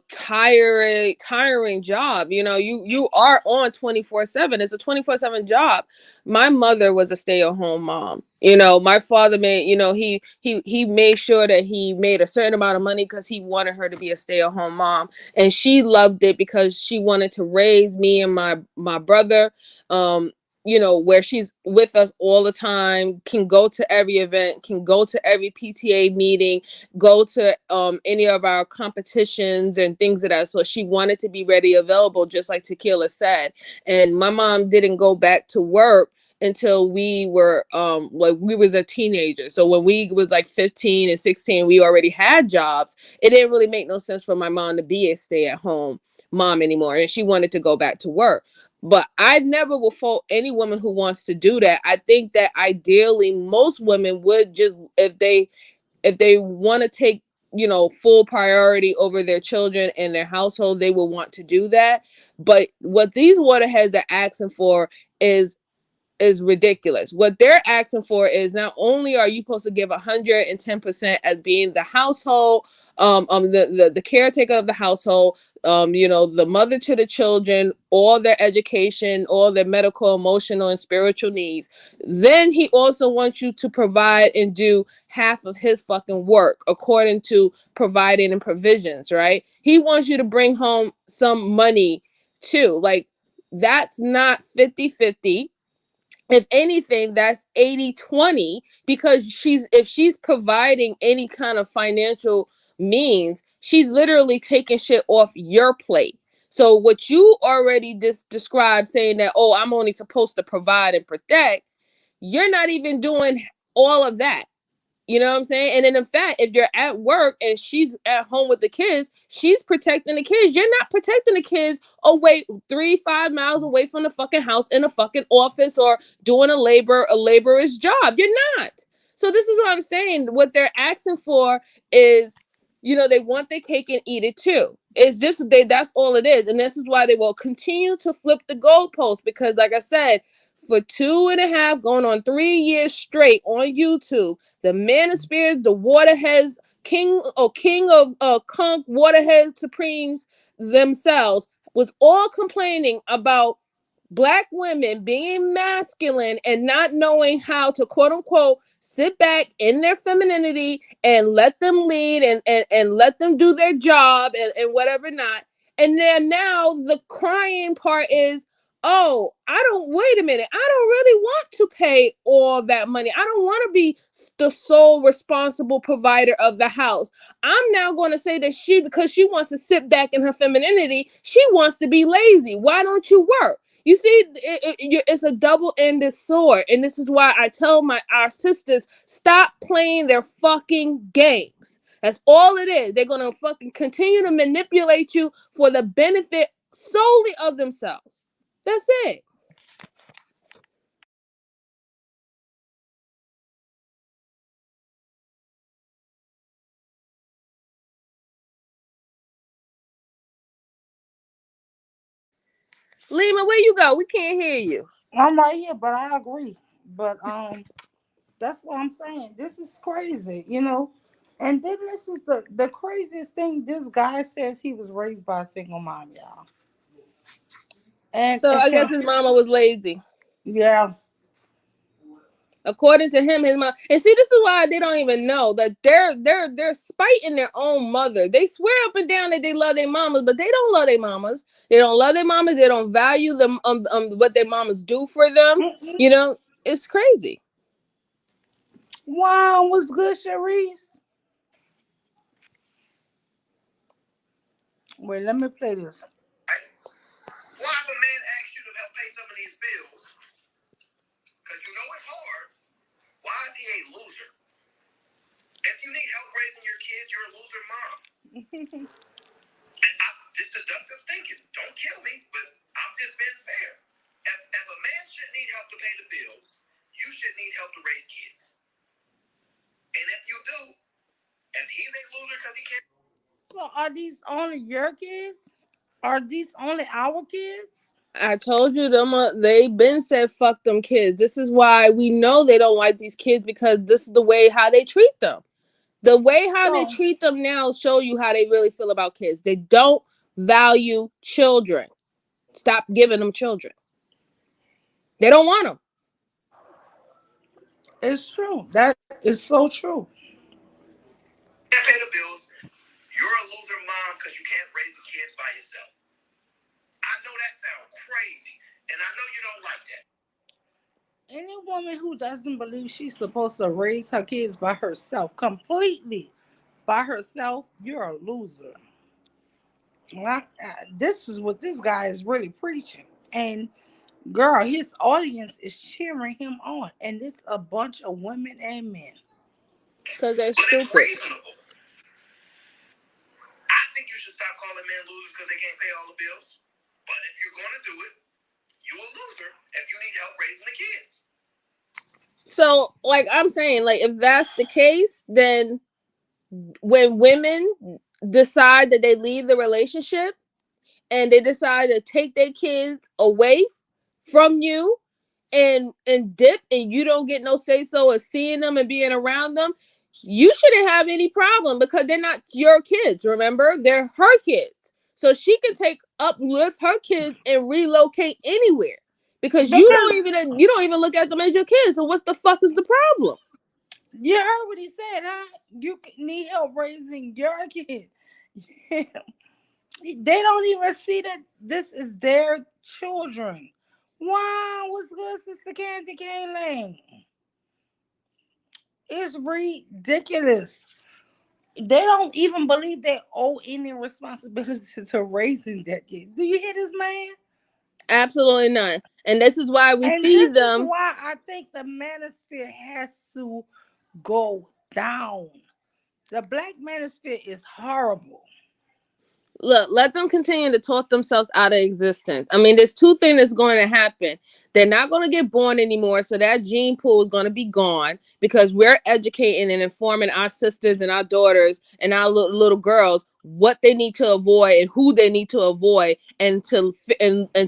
S3: tiring job. You are on 24/7. It's a 24/7 job. My mother was a stay-at-home mom. My father made, he made sure that he made a certain amount of money because he wanted her to be a stay-at-home mom, and she loved it because she wanted to raise me and my brother, where she's with us all the time, can go to every event, can go to every PTA meeting, go to any of our competitions and things of that. So she wanted to be ready, available, just like Tequila said. And my mom didn't go back to work until we were like we was a teenager. So when we was like 15 and 16, we already had jobs. It didn't really make no sense for my mom to be a stay-at-home mom anymore, and she wanted to go back to work. But I never will fault any woman who wants to do that. I think that ideally most women would just, if they want to take full priority over their children and their household, they will want to do that. But what these waterheads are asking for is is ridiculous. What they're asking for is, not only are you supposed to give 110% as being the household, the caretaker of the household, the mother to the children, all their education, all their medical, emotional, and spiritual needs. Then he also wants you to provide and do half of his fucking work according to providing and provisions, right? He wants you to bring home some money too. Like, that's not 50-50. If anything, that's 80-20, because if she's providing any kind of financial means, she's literally taking shit off your plate. So what you already just described, saying that, oh, I'm only supposed to provide and protect, you're not even doing all of that. You know what I'm saying? And then, in fact, if you're at work and she's at home with the kids, she's protecting the kids. You're not protecting the kids away 3-5 miles away from the fucking house, in a fucking office, or doing a laborer's job. You're not. So this is what I'm saying. What they're asking for is, they want their cake and eat it too. It's just that's all it is. And this is why they will continue to flip the goalpost, because, like I said, for 2.5 going on 3 years straight on YouTube, the Manosphere, the Waterheads, king of Conk Waterhead Supremes themselves, was all complaining about Black women being masculine and not knowing how to, quote unquote, sit back in their femininity and let them lead, and let them do their job, and whatever not. And then now the crying part is, oh, wait a minute, I don't really want to pay all that money. I don't want to be the sole responsible provider of the house. I'm now going to say that because she wants to sit back in her femininity, she wants to be lazy. Why don't you work? You see, it's a double-ended sword, and this is why I tell our sisters, stop playing their fucking games. That's all it is. They're gonna fucking continue to manipulate you for the benefit solely of themselves. That's it. Lima, where you go? We can't hear you.
S1: I'm right here, but I agree. But that's what I'm saying. This is crazy. And then this is the craziest thing. This guy says he was raised by a single mom, y'all. And
S3: So I guess his mama was lazy.
S1: yeah.
S3: According to him, his mom. And see, this is why they don't even know that they're spiting their own mother. They swear up and down that they love their mamas, but they don't love their mamas. They don't love their mamas. They don't value them, what their mamas do for them.
S1: Mm-mm.
S3: It's crazy.
S1: Wow, what's good, Sharice? Wait, let me play this.
S2: Why if a man asks you to help pay some of these bills? Because it's hard. Why is he a loser? If you need help raising your kids, you're a loser mom. And just deductive thinking. Don't kill me, but I'm just being fair. If a man should need help to pay the bills, you should need help to raise kids. And if you do, and he's a loser because he can't.
S1: So are these only your kids? Are these only our kids?
S3: I told you them. They been said fuck them kids. This is why we know they don't like these kids, because this is the way how they treat them. The way how they
S1: So
S3: treat them now show you how they really feel about kids. They don't value children. Stop giving them children. They don't want them.
S1: it's true. That is so true.
S2: Can't pay the bills. You're a loser mom because you can't raise the kids by yourself. I know that sounds crazy, and I know you don't like that.
S1: Any woman who doesn't believe she's supposed to raise her kids by herself, completely by herself, you're a loser. This is what this guy is really preaching. And girl, his audience is cheering him on. And it's a bunch of women and men.
S3: Because they're
S2: But it's
S3: stupid.
S2: reasonable. I think you should stop calling men losers because they can't pay all the bills. But if you're going to do it, you're a loser if you need help raising the kids.
S3: So, like I'm saying, like if that's the case, then when women decide that they leave the relationship and they decide to take their kids away from you and dip, and you don't get no say so of seeing them and being around them, you shouldn't have any problem, because they're not your kids. Remember, they're her kids, so she can uplift her kids and relocate anywhere, because you don't even look at them as your kids. So what the fuck is the problem?
S1: You heard what he said, huh? You need help raising your kid. They don't even see that this is their children. Wow, what's good, Sister Candy Cane Lane? It's ridiculous. They don't even believe they owe any responsibility to raising that kid. Do you hear this man?
S3: Absolutely not. And this is why we
S1: And
S3: see
S1: this is
S3: them.
S1: why I think the manosphere has to go down. The black manosphere is horrible.
S3: Look, let them continue to talk themselves out of existence. I mean, there's two things that's going to happen. They're not going to get born anymore, so that gene pool is going to be gone, because we're educating and informing our sisters and our daughters and our little girls what they need to avoid and who they need to avoid, and to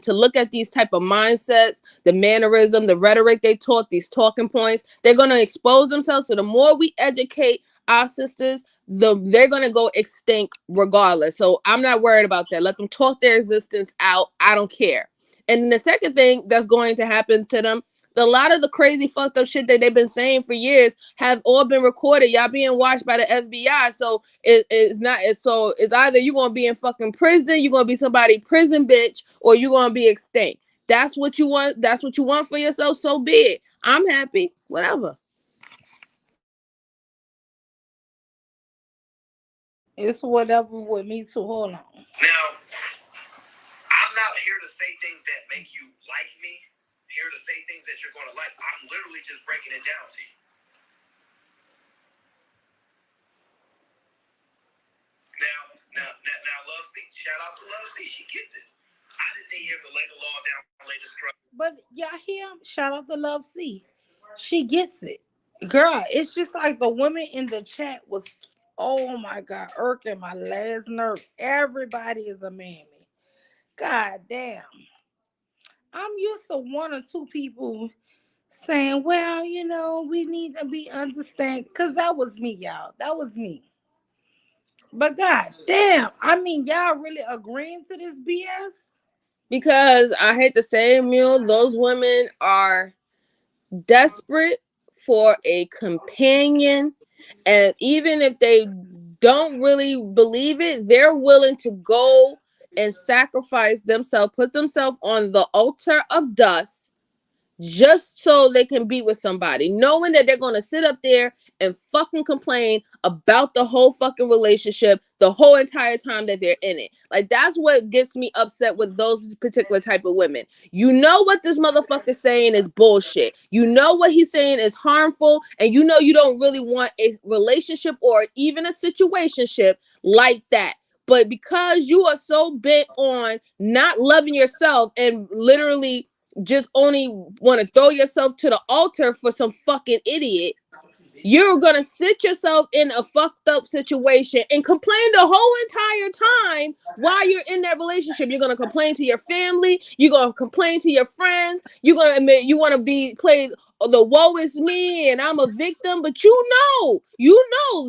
S3: look at these type of mindsets, the mannerism, the rhetoric they taught, these talking points. They're going to expose themselves. So the more we educate our sisters, they're gonna go extinct regardless. So I'm not worried about that. Let them talk their existence out. I don't care. And the second thing that's going to happen to them, a lot of the crazy fucked up shit that they've been saying for years have all been recorded. Y'all being watched by the FBI. So it's either you're gonna be in fucking prison, you're gonna be somebody prison bitch, or you're gonna be extinct. That's what you want. That's what you want for yourself. So be it. I'm happy. Whatever.
S1: It's whatever with me too. Hold on.
S2: Now, I'm not here to say things that make you like me, here to say things that you're going to like. I'm literally just breaking it down to you. Now, Love C. Shout out to Love C. She gets it. I just need him to lay the law down, lay the struggle.
S1: But y'all hear? Shout out to Love C. She gets it. Girl, it's just like the women in the chat was, oh my God, irking my last nerve. Everybody is a mammy. God damn. I'm used to one or two people saying, well, you know, we need to be understanding. Because that was me, y'all. That was me. But God damn, I mean, y'all really agreeing to this BS?
S3: Because I hate to say it, Mule, those women are desperate for a companion. And even if they don't really believe it, they're willing to go and sacrifice themselves, put themselves on the altar of dust, just so they can be with somebody, knowing that they're going to sit up there and fucking complain about the whole fucking relationship the whole entire time that they're in it. Like, that's what gets me upset with those particular type of women. You know what this motherfucker saying is bullshit. You know what he's saying is harmful, and you know you don't really want a relationship or even a situationship like that. But because you are so bent on not loving yourself and literally just only want to throw yourself to the altar for some fucking idiot, You're gonna sit yourself in a fucked up situation and complain the whole entire time while you're in that relationship. You're gonna complain to your family, you're gonna complain to your friends, you're gonna admit you want to be played the woe is me and I'm a victim, but you know,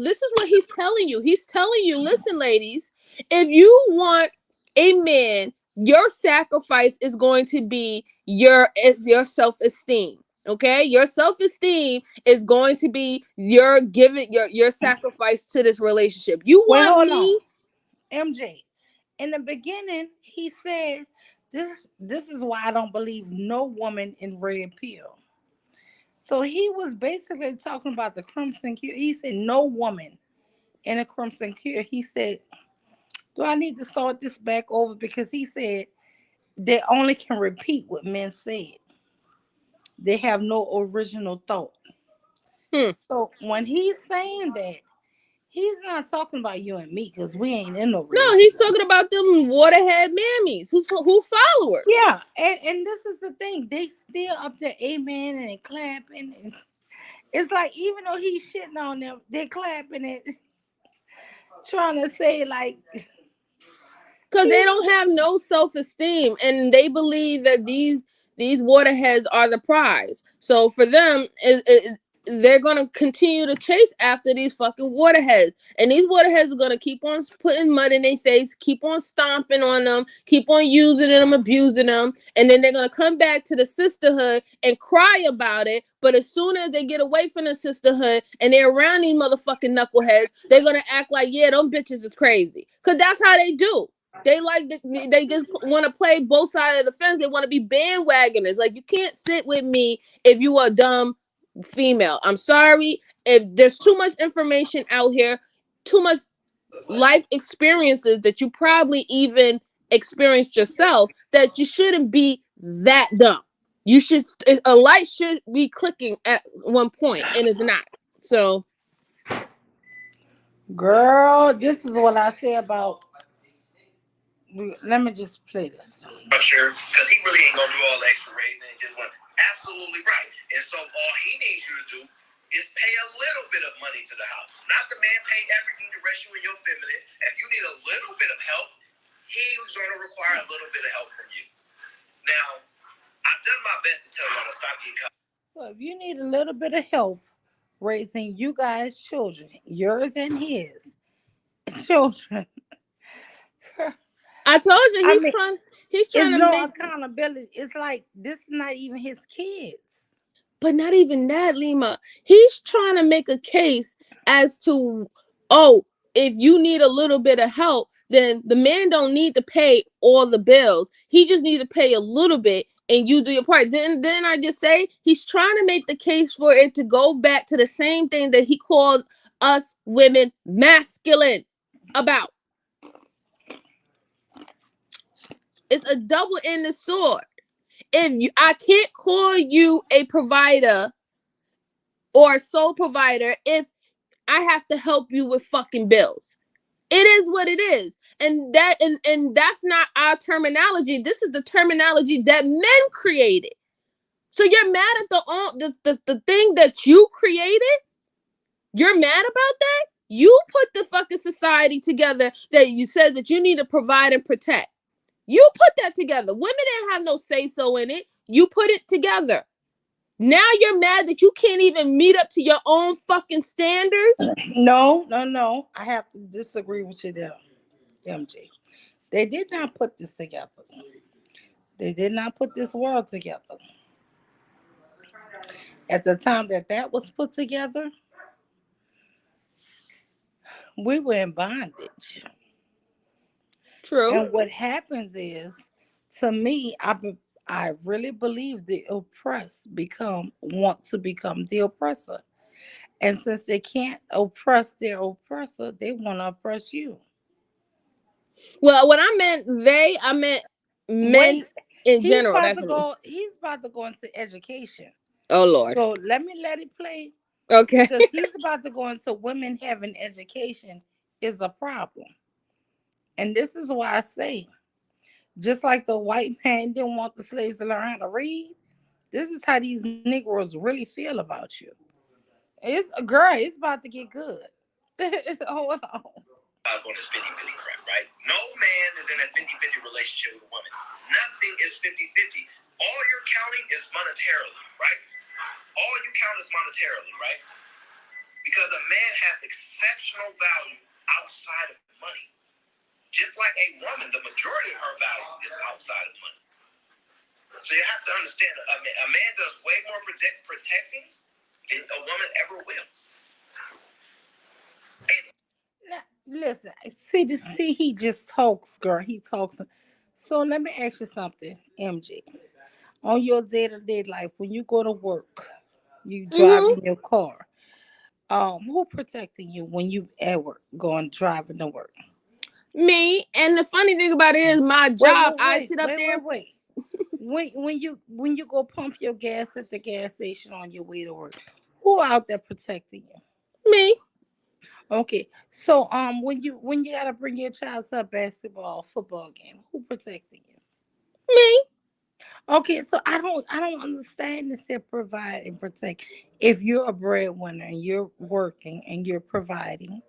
S3: this is what he's telling you. He's telling you, listen, ladies, if you want a man, your sacrifice is going to be your self-esteem. Okay, your self-esteem is going to be your giving your sacrifice to this relationship. You
S1: Wait,
S3: want
S1: hold on.
S3: me?
S1: MJ, in the beginning, he said, this is why I don't believe no woman in red pill. So he was basically talking about the Crimson Cure. He said, no woman in a Crimson Cure. He said, do I need to start this back over? Because he said they only can repeat what men said. They have no original thought.
S3: Hmm.
S1: So when he's saying that, he's not talking about you and me because we ain't in no
S3: No,
S1: red
S3: he's
S1: pill.
S3: talking about them waterhead mammies who follow her.
S1: Yeah, and this is the thing. They still up there amen and clapping. And it's like even though he's shitting on them, they're clapping it, trying to say like
S3: Because they
S1: he's
S3: don't have no self-esteem and they believe that these waterheads are the prize. So for them, they're gonna continue to chase after these fucking waterheads, and these waterheads are gonna keep on putting mud in their face, keep on stomping on them, keep on using them, abusing them, and then they're gonna come back to the sisterhood and cry about it. But as soon as they get away from the sisterhood and they're around these motherfucking knuckleheads, they're gonna act like, yeah, them bitches is crazy, cause that's how they do. They just want to play both sides of the fence. They want to be bandwagoners. Like, you can't sit with me if you are dumb female. I'm sorry. If there's too much information out here, too much life experiences that you probably even experienced yourself, that you shouldn't be that dumb. You should, a light should be clicking at one point and it's not. So
S1: girl. This is what I say about. Let me just play this.
S2: Structure, because he really ain't gonna do all the extra raising and just want absolutely right. And so all he needs you to do is pay a little bit of money to the house. Not the man pay everything to rest you in your feminine. If you need a little bit of help, he's gonna require a little bit of help from you. Now, I've done my best to tell y'all to stop getting caught.
S1: So if you need a little bit of help raising you guys' children, yours and his children,
S3: I told you
S1: I mean,
S3: he's
S1: it's
S3: trying to
S1: no
S3: make.
S1: accountability. It's like this is not even his kids.
S3: But not even that, Lima. He's trying to make a case as to, oh, if you need a little bit of help, then the man don't need to pay all the bills. He just needs to pay a little bit and you do your part. Then I just say he's trying to make the case for it to go back to the same thing that he called us women masculine about. It's a double-edged sword. I can't call you a provider or a sole provider if I have to help you with fucking bills. It is what it is. And that's not our terminology. This is the terminology that men created. So you're mad at the thing that you created? You're mad about that? You put the fucking society together that you said that you need to provide and protect. You put that together. Women didn't have no say-so in it. You put it together. Now you're mad that you can't even meet up to your own fucking standards?
S1: No. I have to disagree with you there, MJ. They did not put this together. They did not put this world together. At the time that was put together, we were in bondage.
S3: True.
S1: And what happens is, to me, I really believe the oppressed want to become the oppressor. And since they can't oppress their oppressor, they want to oppress you.
S3: Well, when I meant I meant men
S1: When
S3: in general. That's what
S1: he's about to go into education.
S3: Oh Lord.
S1: So let it play
S3: Okay.
S1: because he's about to go into women having education is a problem. And this is why I say, just like the white man didn't want the slaves to learn how to read, this is how these Negroes really feel about you. It's girl, it's about to get good. Hold on.
S2: On this 50-50 crap, right? No man is in a 50-50 relationship with a woman. Nothing is 50-50. All you're counting is monetarily, right? All you count is monetarily, right? Because a man has exceptional value outside of money. Just like a woman, the majority of her value is outside of money. So you have to understand, a man does way more protecting than a woman ever will. And
S1: Now, listen, see, he just talks, girl. He talks. So let me ask you something, MJ. On your day-to-day life, when you go to work, you drive in your car. Who protecting you when you at work, going driving to work?
S3: Me. And the funny thing about it is my job. I sit up there.
S1: Wait. when you go pump your gas at the gas station on your way to work, who out there protecting you?
S3: Me.
S1: Okay, so when you gotta bring your child to a basketball, football game, who protecting you?
S3: Me.
S1: Okay, so I don't understand this here provide and protect. If you're a breadwinner and you're working and you're providing,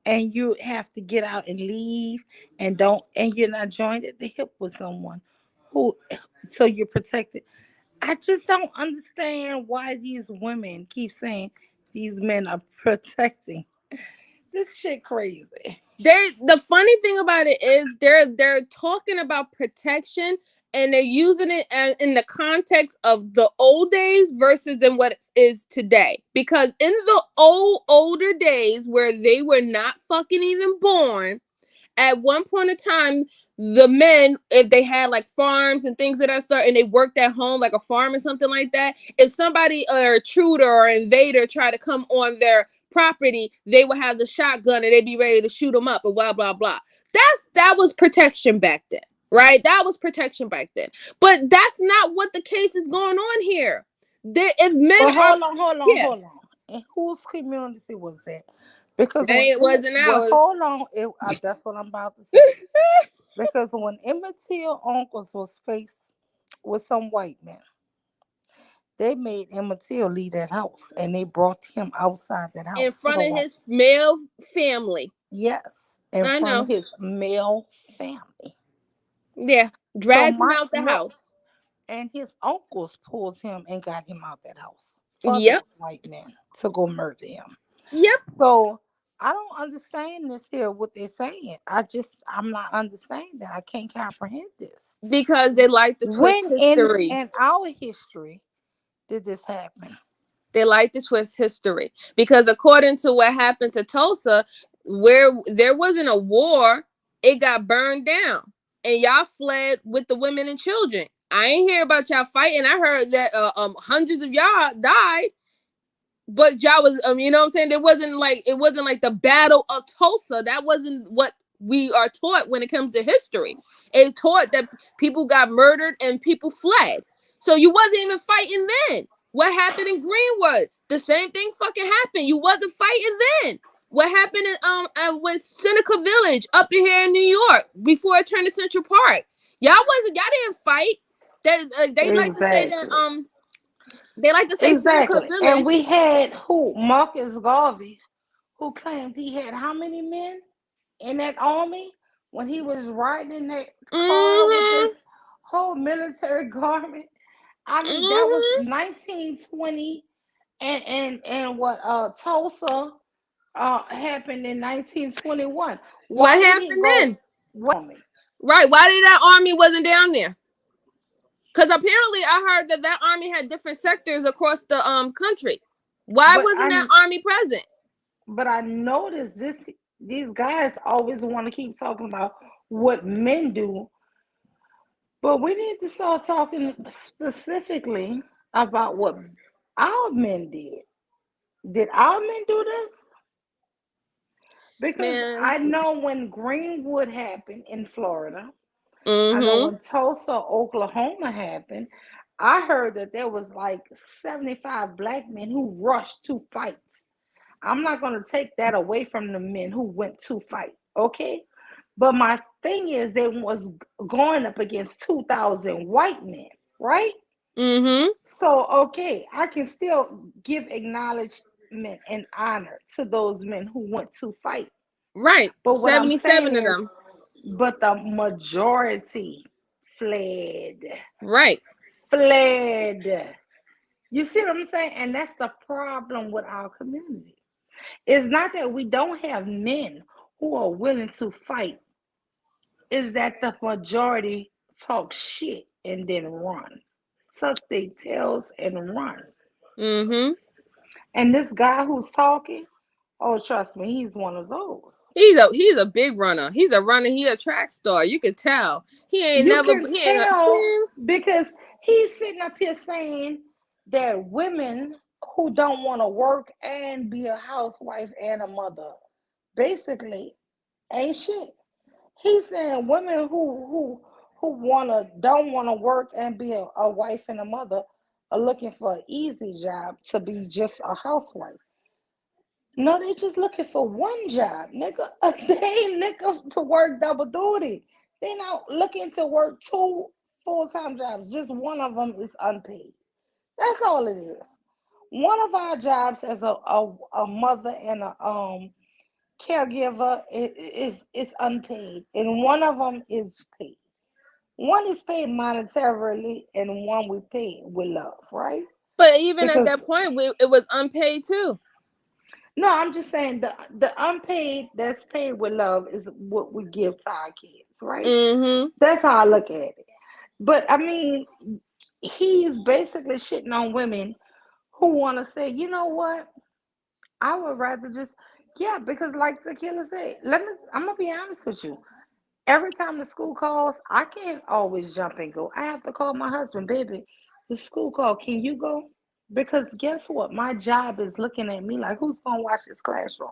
S1: and you have to get out and leave and you're not joined at the hip with someone who, so you're protected. I just don't understand why these women keep saying these men are protecting. This shit crazy.
S3: The funny thing about it is they're talking about protection and they're using it in the context of the old days versus than what it is today. Because in the older days where they were not fucking even born, at one point in time, the men, if they had like farms and things of that sort, and they worked at home like a farm or something like that, if somebody or intruder or invader tried to come on their property, they would have the shotgun and they'd be ready to shoot them up and blah blah blah. That was protection back then, right? That was protection back then. But that's not what the case is going on here. If men
S1: hold on. And whose community was that? Because
S3: it wasn't ours.
S1: Hold on, that's what I'm about to say. Because when Emmett Till uncles was faced with some white men, they made Emmett Till leave that house, and they brought him outside that house
S3: in front of his male family.
S1: Yes, in front of his male family.
S3: Yeah, dragged him out the house.
S1: And his uncles pulled him and got him out that house.
S3: Yep.
S1: White men to go murder him.
S3: Yep.
S1: So I don't understand this here, what they're saying. I'm not understanding. I can't comprehend this.
S3: Because they like to twist history.
S1: In our history did this happen?
S3: They like to twist history. Because according to what happened to Tulsa, where there wasn't a war, it got burned down. And y'all fled with the women and children. I ain't hear about y'all fighting. I heard that hundreds of y'all died. But y'all was, you know what I'm saying? It wasn't like the Battle of Tulsa. That wasn't what we are taught when it comes to history. It taught that people got murdered and people fled. So you wasn't even fighting then. What happened in Greenwood? The same thing fucking happened. You wasn't fighting then. What happened in with Seneca Village up in here in New York before it turned to Central Park? Y'all didn't fight. They like to say that they like to say Seneca Village.
S1: And we had Marcus Garvey, who claimed he had how many men in that army when he was riding in that car with his whole military garment. I mean, that was 1920, and what Tulsa happened in 1921.
S3: What happened then? Right? Why did that army wasn't down there? Because apparently I heard that army had different sectors across the country. Why wasn't that army present?
S1: But I noticed these guys always want to keep talking about what men do. But we need to start talking specifically about what our men did. Did our men do this? Because I know when Greenwood happened in Florida, I know when Tulsa, Oklahoma happened, I heard that there was like 75 black men who rushed to fight. I'm not going to take that away from the men who went to fight, okay? But my thing is, they was going up against 2,000 white men, right? So, okay, I can still acknowledge resentment and honor to those men who went to fight.
S3: Right.
S1: But what I'm
S3: 77
S1: saying
S3: of
S1: is,
S3: them.
S1: but the majority fled.
S3: Right.
S1: Fled. You see what I'm saying? And that's the problem with our community. It's not that we don't have men who are willing to fight, is that the majority talk shit and then run. Tuck their tails and run.
S3: Mm-hmm.
S1: And this guy who's talking, oh, trust me, he's one of those.
S3: He's a big runner. He's a runner. He a track star. You could tell.
S1: You can
S3: He ain't
S1: tell because he's sitting up here saying that women who don't want to work and be a housewife and a mother basically ain't shit. He's saying women who don't wanna work and be a wife and a mother are looking for an easy job to be just a housewife. No, they just looking for one job, nigga. They ain't looking to work double duty. They not looking to work two full-time jobs. Just one of them is unpaid. That's all it is. One of our jobs as a mother and a caregiver is unpaid, and one of them is paid. One is paid monetarily, and one we pay with love, right?
S3: But even at
S1: Because
S3: that point, it was unpaid too.
S1: no, I'm just saying the unpaid that's paid with love is what we give to our kids, right?
S3: Mm-hmm.
S1: That's how I look at it. But I mean, he's basically shitting on women who want to say, you know what? I would rather just, yeah, because like Tequila said, I'm gonna be honest with you. Every time the school calls, I can't always jump and go. I have to call my husband, baby. The school call, can you go? Because guess what? My job is looking at me like, who's gonna watch this classroom?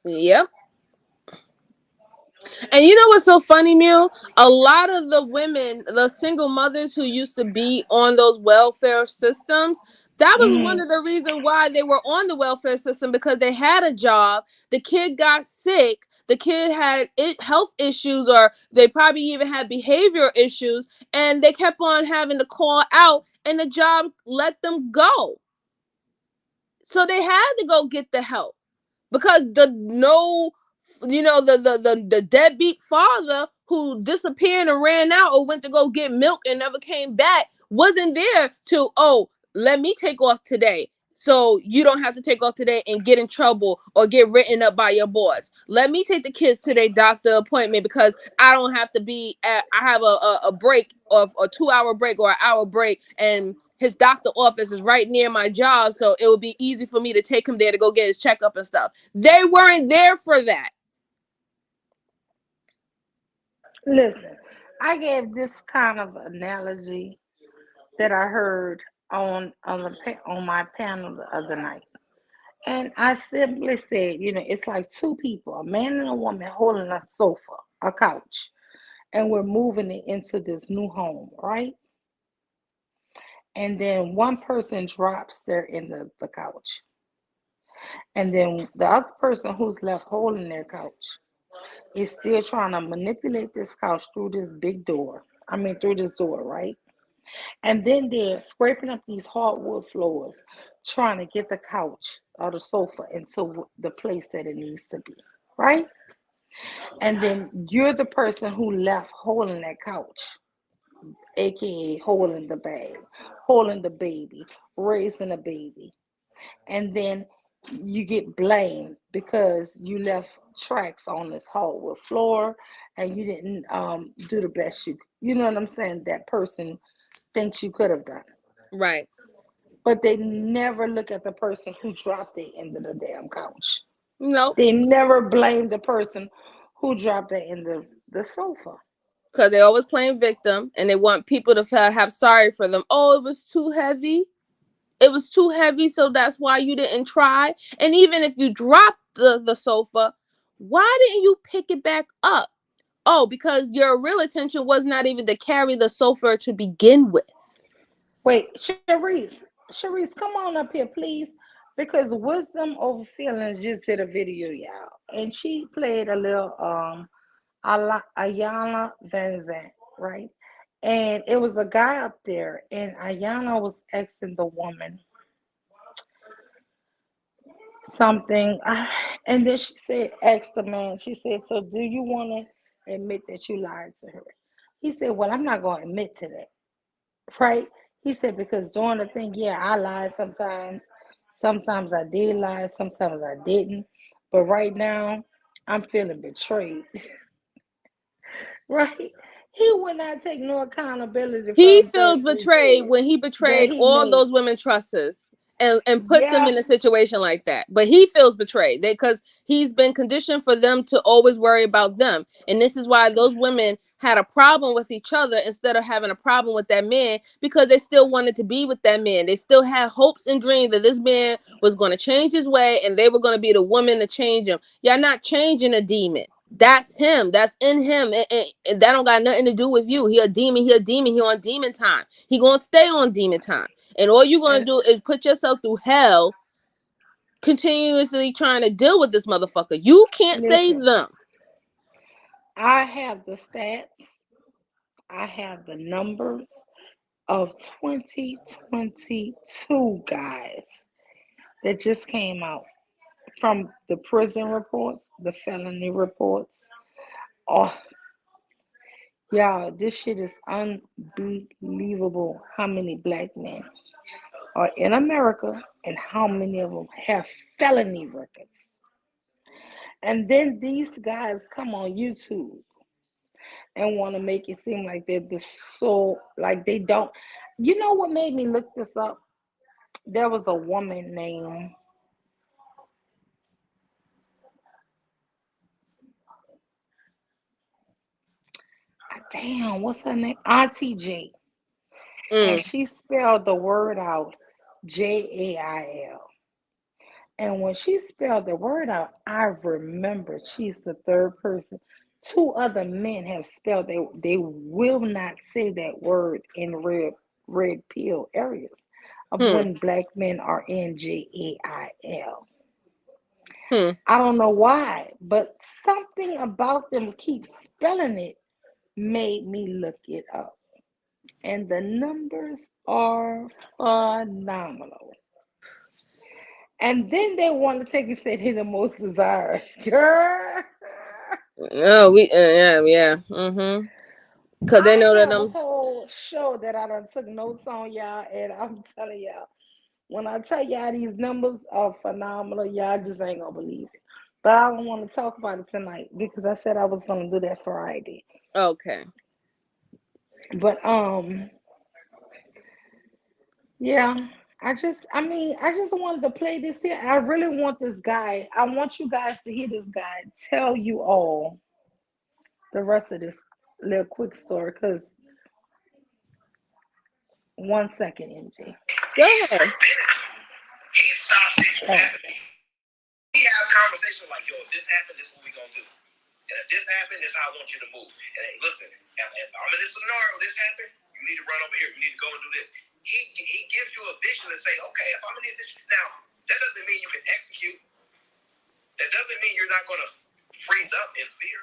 S3: Yep. And you know what's so funny, Mew? A lot of the women, the single mothers who used to be on those welfare systems, that was one
S1: Mm-hmm.
S3: of the reasons why they were on the welfare system, because they had a job. The kid got sick. The kid had health issues, or they probably even had behavior issues, and they kept on having to call out, and the job let them go. So they had to go get the help because the deadbeat father who disappeared and ran out or went to go get milk and never came back wasn't there to, oh, let me take off today so you don't have to take off today and get in trouble or get written up by your boss. Let me take the kids to their doctor appointment because I don't have to be at, I have a break of a 2 hour break or an hour break, and his doctor office is right near my job, so it would be easy for me to take him there to go get his checkup and stuff. They weren't there for that.
S1: Listen, I gave this kind of analogy that I heard on my panel the other night. And I simply said, it's like two people, a man and a woman holding a sofa, a couch, and we're moving it into this new home, right? And then one person drops there in the couch. And then the other person who's left holding their couch is still trying to manipulate this couch through this big door. I mean, through this door, right? And then they're scraping up these hardwood floors, trying to get the couch or the sofa into the place that it needs to be, right? And then you're the person who left holding that couch, aka holding the bag, holding the baby, raising a baby. And then you get blamed because you left tracks on this hardwood floor and you didn't do the best you know what I'm saying, that person thinks you could have done.
S3: Right.
S1: But they never look at the person who dropped it into the damn couch.
S3: Nope.
S1: They never blame the person who dropped it in the sofa.
S3: Because they always playing victim and they want people to have sorry for them. Oh, it was too heavy. It was too heavy, so that's why you didn't try. And even if you dropped the sofa, why didn't you pick it back up? Oh, because your real intention was not even to carry the sofa to begin with.
S1: Wait, Sharice, come on up here, please. Because Wisdom Over Feelings just did a video, y'all. And she played a little Ayana Van Zandt, right? And it was a guy up there, and Ayana was asking the woman, something. And then she said, asked the man, she said, so do you want to admit that you lied to her? He said, well, I'm not going to admit to that. Right? He said, because during the thing, yeah, I lied sometimes. Sometimes I did lie, sometimes I didn't. But right now, I'm feeling betrayed. Right? He would not take no accountability for
S3: He
S1: them
S3: feels
S1: threats he
S3: betrayed
S1: said
S3: when he
S1: that
S3: betrayed
S1: he
S3: all
S1: made.
S3: those women trusts and put them
S1: Yeah,
S3: in a situation like that. But he feels betrayed because he's been conditioned for them to always worry about them. And this is why those women had a problem with each other instead of having a problem with that man, because they still wanted to be with that man. They still had hopes and dreams that this man was going to change his way and they were going to be the woman to change him. Y'all not changing a demon. That's him. That's in him. And that don't got nothing to do with you. He a demon. He a demon. He on demon time. He gonna stay on demon time. And all you're gonna
S1: and
S3: do is put yourself through hell continuously trying to deal with this motherfucker. You can't save
S1: listen,
S3: them.
S1: I have the stats, I have the numbers of 2022 guys that just came out from the prison reports, the felony reports. Oh, y'all, this shit is unbelievable how many black men are in America and how many of them have felony records. And then these guys come on YouTube and want to make it seem like they're just so, like they don't. You know what made me look this up? There was a woman named, damn, what's her name? Auntie J. And
S3: Mm.
S1: she spelled the word out Jail. And when she spelled the word out, I remembered she's the third person. Two other men have spelled they will not say that word in red pill areas of
S3: Hmm.
S1: when black men are in Jail.
S3: Hmm.
S1: I don't know why, but something about them keep spelling it made me look it up. And the numbers are phenomenal. And then they want to take it, said he the most desired. Girl.
S3: Oh, yeah. Mm-hmm. Cause they
S1: I
S3: know that
S1: have a
S3: I'm.
S1: whole show that I done took notes on, y'all, and I'm telling y'all, when I tell y'all these numbers are phenomenal, y'all just ain't gonna believe it. But I don't want to talk about it tonight because I said I was gonna do that Friday.
S3: Okay.
S1: But yeah, I just wanted to play this here. I really want this guy. I want you guys to hear this guy tell you all the rest of this little quick story. Cause 1 second, MJ.
S3: Go
S2: He's
S3: ahead.
S2: prevented. He stopped things from happening. We have conversations like, yo, if this happened, this is what we gonna do. And if this happened, this is how I want you to move. And hey, listen, if I'm in this scenario, this happened, you need to run over here. You need to go and do this. He gives you a vision to say, okay, if I'm in this situation, now that doesn't mean you can execute. That doesn't mean you're not gonna freeze up in fear.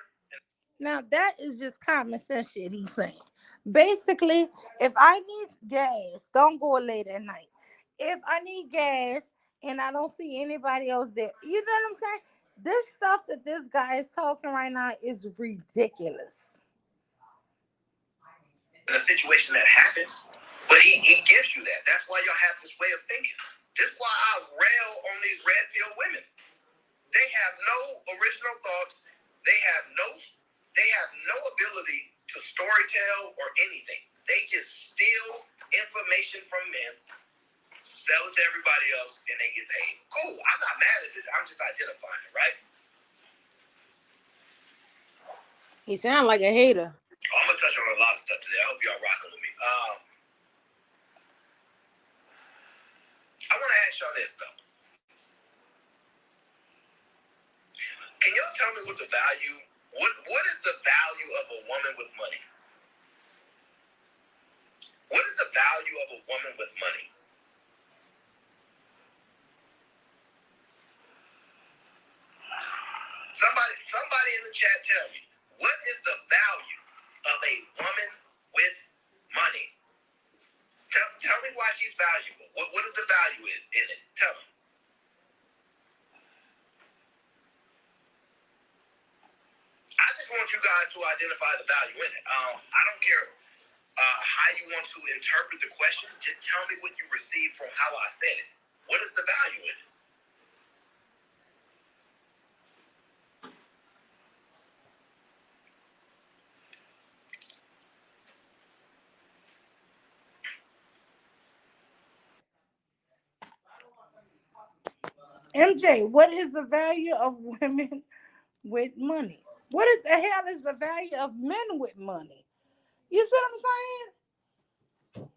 S1: Now that is just common sense shit he's saying. Basically, if I need gas, don't go late at night. If I need gas and I don't see anybody else there, you know what I'm saying? This stuff that this guy is talking right now is ridiculous.
S2: In a situation that happens, but he gives you that. That's why y'all have this way of thinking. This is why I rail on these red pill women. They have no original thoughts. They have no ability to storytell or anything. They just steal information from men, sell it to everybody else, and they get paid. Cool. I'm not mad at it. I'm just identifying it, right?
S3: He sound like a hater.
S2: I'm gonna touch on a lot of stuff today. I hope y'all rocking with me. I want to ask y'all this though. Can y'all tell me what the value? What is the value of a woman with money? What is the value of a woman with money? Somebody in the chat tell me, what is the value of a woman with money? Tell me why she's valuable. What is the value in it? Tell me. tries to identify the value in it. I don't care how you want to interpret the question. Just tell me what you received from how I said it. What is the value in it?
S1: MJ, what is the value of women with money? What is the hell is the value of men with money? You see what I'm saying?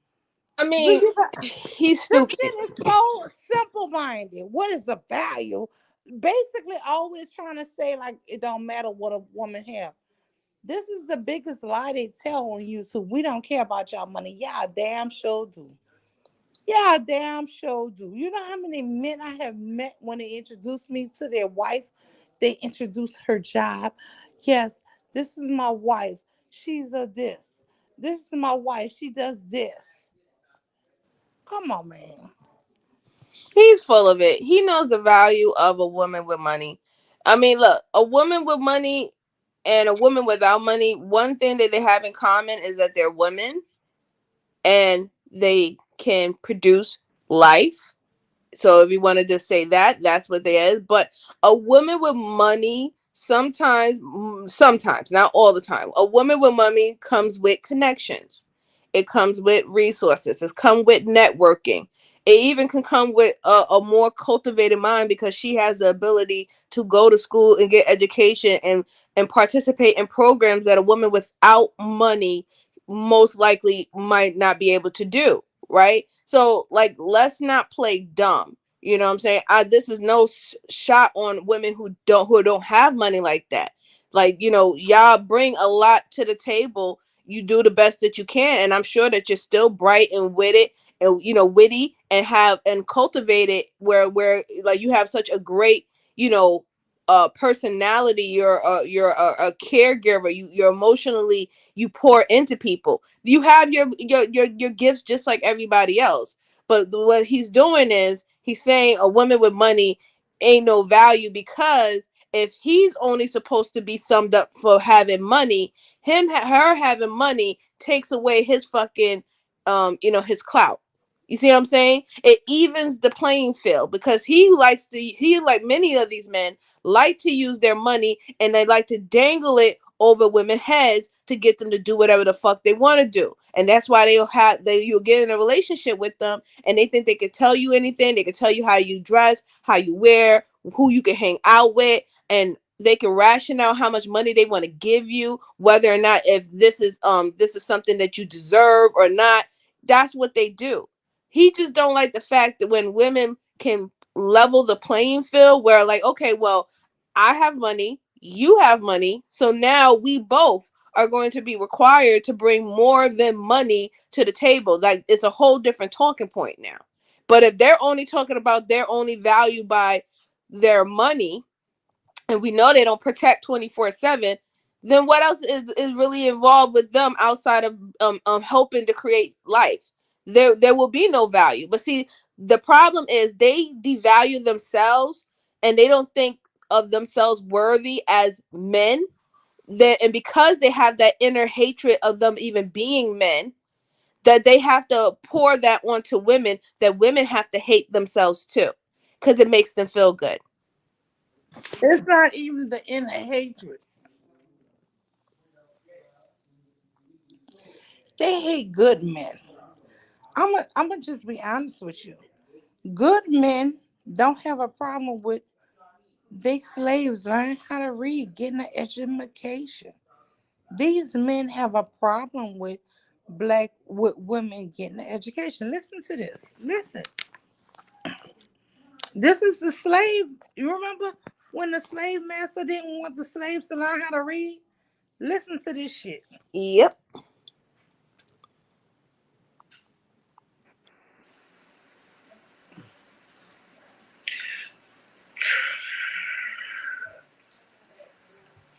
S3: I mean, he's
S1: This
S3: stupid.
S1: shit is so simple minded. What is the value? Basically, always trying to say like it don't matter what a woman have. This is the biggest lie they tell on YouTube. We don't care about y'all money. Yeah, damn sure do. Yeah, damn sure do. You know how many men I have met when they introduced me to their wife? They introduced her job. Yes, this is my wife. She's a this. This is my wife. She does this. Come on, man.
S3: He's full of it. He knows the value of a woman with money. I mean, look, a woman with money and a woman without money, one thing that they have in common is that they're women and they can produce life. So if you want to just say that, that's what they is. But a woman with money sometimes, not all the time, a woman with money comes with connections. It comes with resources. It comes with networking. It even can come with a more cultivated mind because she has the ability to go to school and get education and participate in programs that a woman without money most likely might not be able to do, right? So like, let's not play dumb. You know what I'm saying? This is no shot on women who don't have money like that. Like, you know, y'all bring a lot to the table. You do the best that you can, and I'm sure that you're still bright and witty and, you know, witty and have and cultivated where like you have such a great, you know, personality. You're a caregiver. You're emotionally, you pour into people. You have your gifts just like everybody else. But what he's doing is he's saying a woman with money ain't no value because if he's only supposed to be summed up for having money, her having money takes away his fucking you know, his clout. You see what I'm saying? It evens the playing field because he like many of these men like to use their money and they like to dangle it over women's heads to get them to do whatever the fuck they want to do. And that's why you'll get in a relationship with them and they think they can tell you anything. They can tell you how you dress, how you wear, who you can hang out with, and they can ration out how much money they want to give you, whether or not if this is something that you deserve or not. That's what they do. He just don't like the fact that when women can level the playing field where like, okay, well, I have money, you have money, so now we both are going to be required to bring more than money to the table. Like, it's a whole different talking point now. But if they're only talking about their only value by their money, and we know they don't protect 24/7, then what else is really involved with them outside of helping to create life? There will be no value. But see, the problem is they devalue themselves and they don't think of themselves worthy as men. And because they have that inner hatred of them even being men, that they have to pour that onto women, that women have to hate themselves too, because it makes them feel good.
S1: It's not even the inner hatred. They hate good men. I'm gonna just be honest with you. Good men don't have a problem with they slaves learning how to read, getting an education. These men have a problem with with women getting an education. Listen to this. Listen. This is the slave. You remember when the slave master didn't want the slaves to learn how to read? Listen to this shit.
S3: Yep.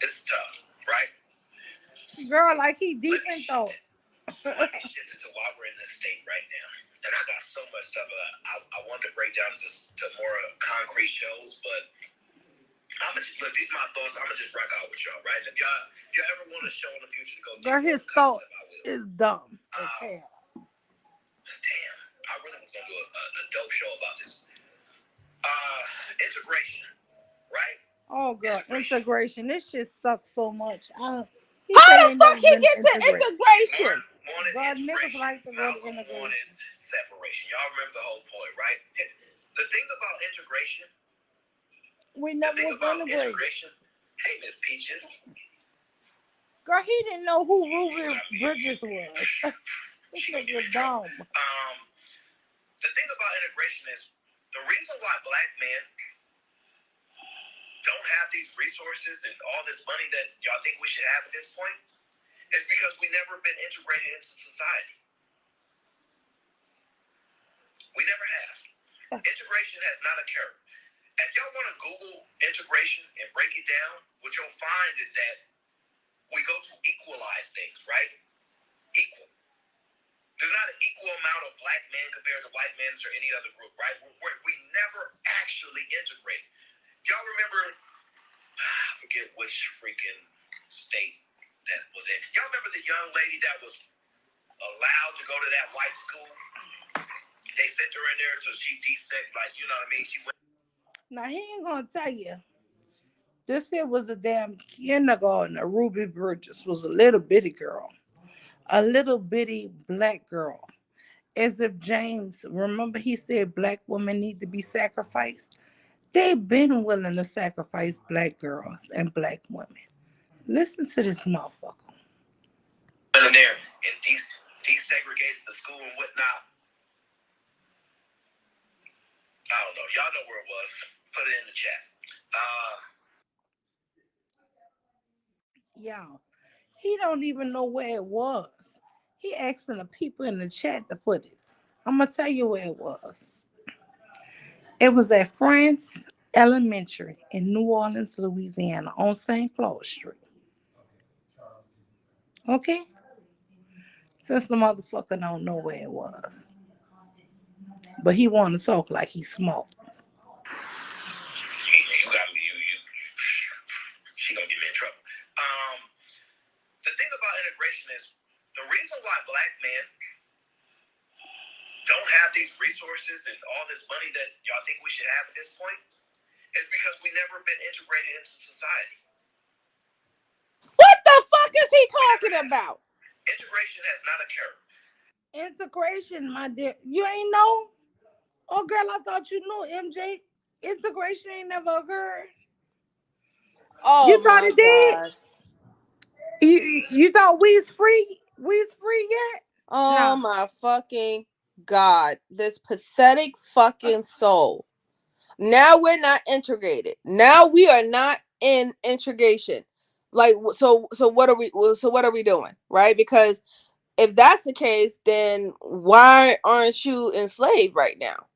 S2: It's tough, right?
S1: Girl, like he deep in thought.
S2: Let me shift it to why we're in this state right now. And I got so much stuff. I wanted to break down to more concrete shows, but I'm gonna look. These are my thoughts. I'm gonna just rock out with y'all, right? If y'all ever want
S1: his thought is dumb as hell.
S2: Damn, I really was gonna do a dope show about this. Integration, right?
S1: Oh god, integration. This shit sucks so much. He
S3: How
S1: said
S3: the
S1: ain't
S3: fuck
S1: never
S3: he
S1: been
S3: get to
S1: integrated.
S3: integration?
S2: Wanted
S1: God, niggas
S2: integration.
S1: like to go to
S2: Malcolm
S1: integration.
S2: wanted separation. Y'all remember the whole point, right? The thing about integration,
S1: We
S2: the
S1: never
S2: thing
S1: was
S2: about
S1: integrated.
S2: integration, hey, Miss Peaches.
S1: Girl, he didn't know who Ruby Bridges was. This nigga dumb.
S2: The thing about integration is the reason why black men don't have these resources and all this money that y'all think we should have at this point is because we never been integrated into society. We never have. Integration has not occurred. If y'all want to Google integration and break it down, what you'll find is that we go to equalize things, right? Equal. There's not an equal amount of black men compared to white men or any other group, right? We never actually integrate. Y'all remember, I forget which freaking state that was in. Y'all remember the young lady that was allowed to go to that white school? They sent her in there so she desect, like, you know what I mean? She went.
S1: Now he ain't gonna tell you. This here was a damn kindergartner. Ruby Bridges was a little bitty girl. A little bitty black girl. As if James, remember he said black women need to be sacrificed? They've been willing to sacrifice black girls and black women. Listen to this motherfucker.
S2: Went in there and desegregated the school and whatnot. I don't know. Y'all know where it was. Put it in the chat.
S1: Y'all, he don't even know where it was. He asking the people in the chat to put it. I'm gonna tell you where it was. It was at France Elementary in New Orleans, Louisiana, on St. Claude Street. Okay? Since the motherfucker don't know where it was. But he want to talk like he's smart.
S2: You got me. She gonna get me in trouble. The thing about integration is the reason why black men don't have these resources and all this money that y'all think we should have at this point is because we never been integrated into society.
S3: What the fuck is he talking about?
S2: Integration has not occurred.
S1: Integration, my dear. You ain't know? Oh, girl, I thought you knew, MJ. Integration ain't never occurred.
S3: Oh,
S1: You thought
S3: my
S1: it did?
S3: God.
S1: You thought we's free? We's free yet?
S3: Oh, my fucking God. This pathetic fucking soul. Now we're not integrated. Now we are not in integration. Like, so what are we doing? Right? Because if that's the case, then why aren't you enslaved right now?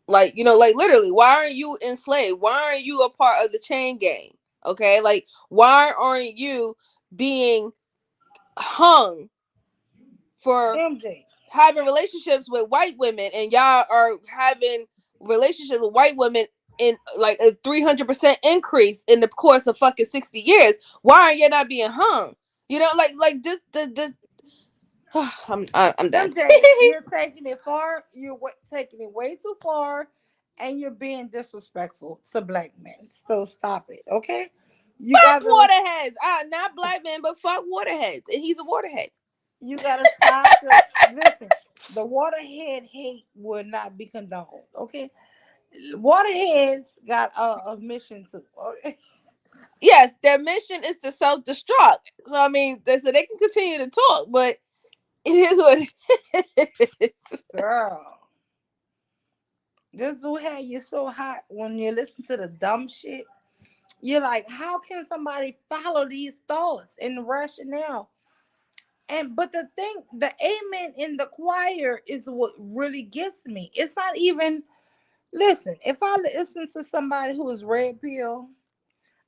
S3: Like, like literally, why aren't you enslaved? Why aren't you a part of the chain gang? Okay, like why aren't you being hung for
S1: MJ.
S3: having relationships with white women, and y'all are having relationships with white women in like a 300% increase in the course of fucking 60 years? Why are you not being hung? Like this. I'm done.
S1: MJ, you're taking it far. You're taking it way too far, and you're being disrespectful to black men. So stop it, okay? You
S3: Fuck
S1: gotta,
S3: waterheads. Not black men, but fuck waterheads. And he's a waterhead.
S1: you gotta stop. Listen, the waterhead hate will not be condoned, okay? Waterheads got a mission too. Okay?
S3: Yes, their mission is to self-destruct. So I mean, so they can continue to talk, but it is what it is.
S1: Girl, this dude had you so hot when you listen to the dumb shit. You're like, how can somebody follow these thoughts and rationale? But the thing, the amen in the choir is what really gets me. It's not even, listen, if I listen to somebody who is red pill,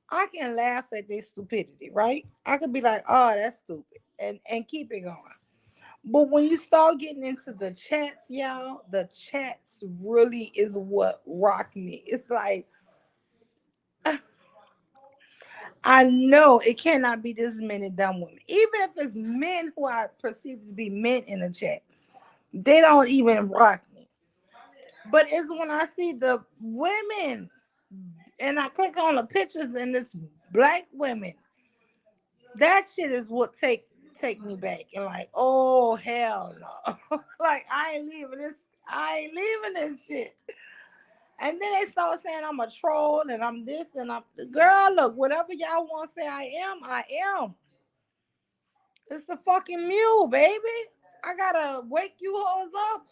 S1: I can laugh at their stupidity, right? I could be like, oh, that's stupid, and keep it going. But when you start getting into the chats, y'all, the chats really is what rock me. It's like, I know it cannot be this many dumb women. Even if it's men who I perceive to be men in the chat, they don't even rock me. But it's when I see the women and I click on the pictures and it's black women, that shit is what take me back and like, oh hell no. Like I ain't leaving this shit. And then they start saying I'm a troll and I'm this and I'm girl, look, whatever y'all want to say I am. It's the fucking mule, baby. I gotta wake you hoes up,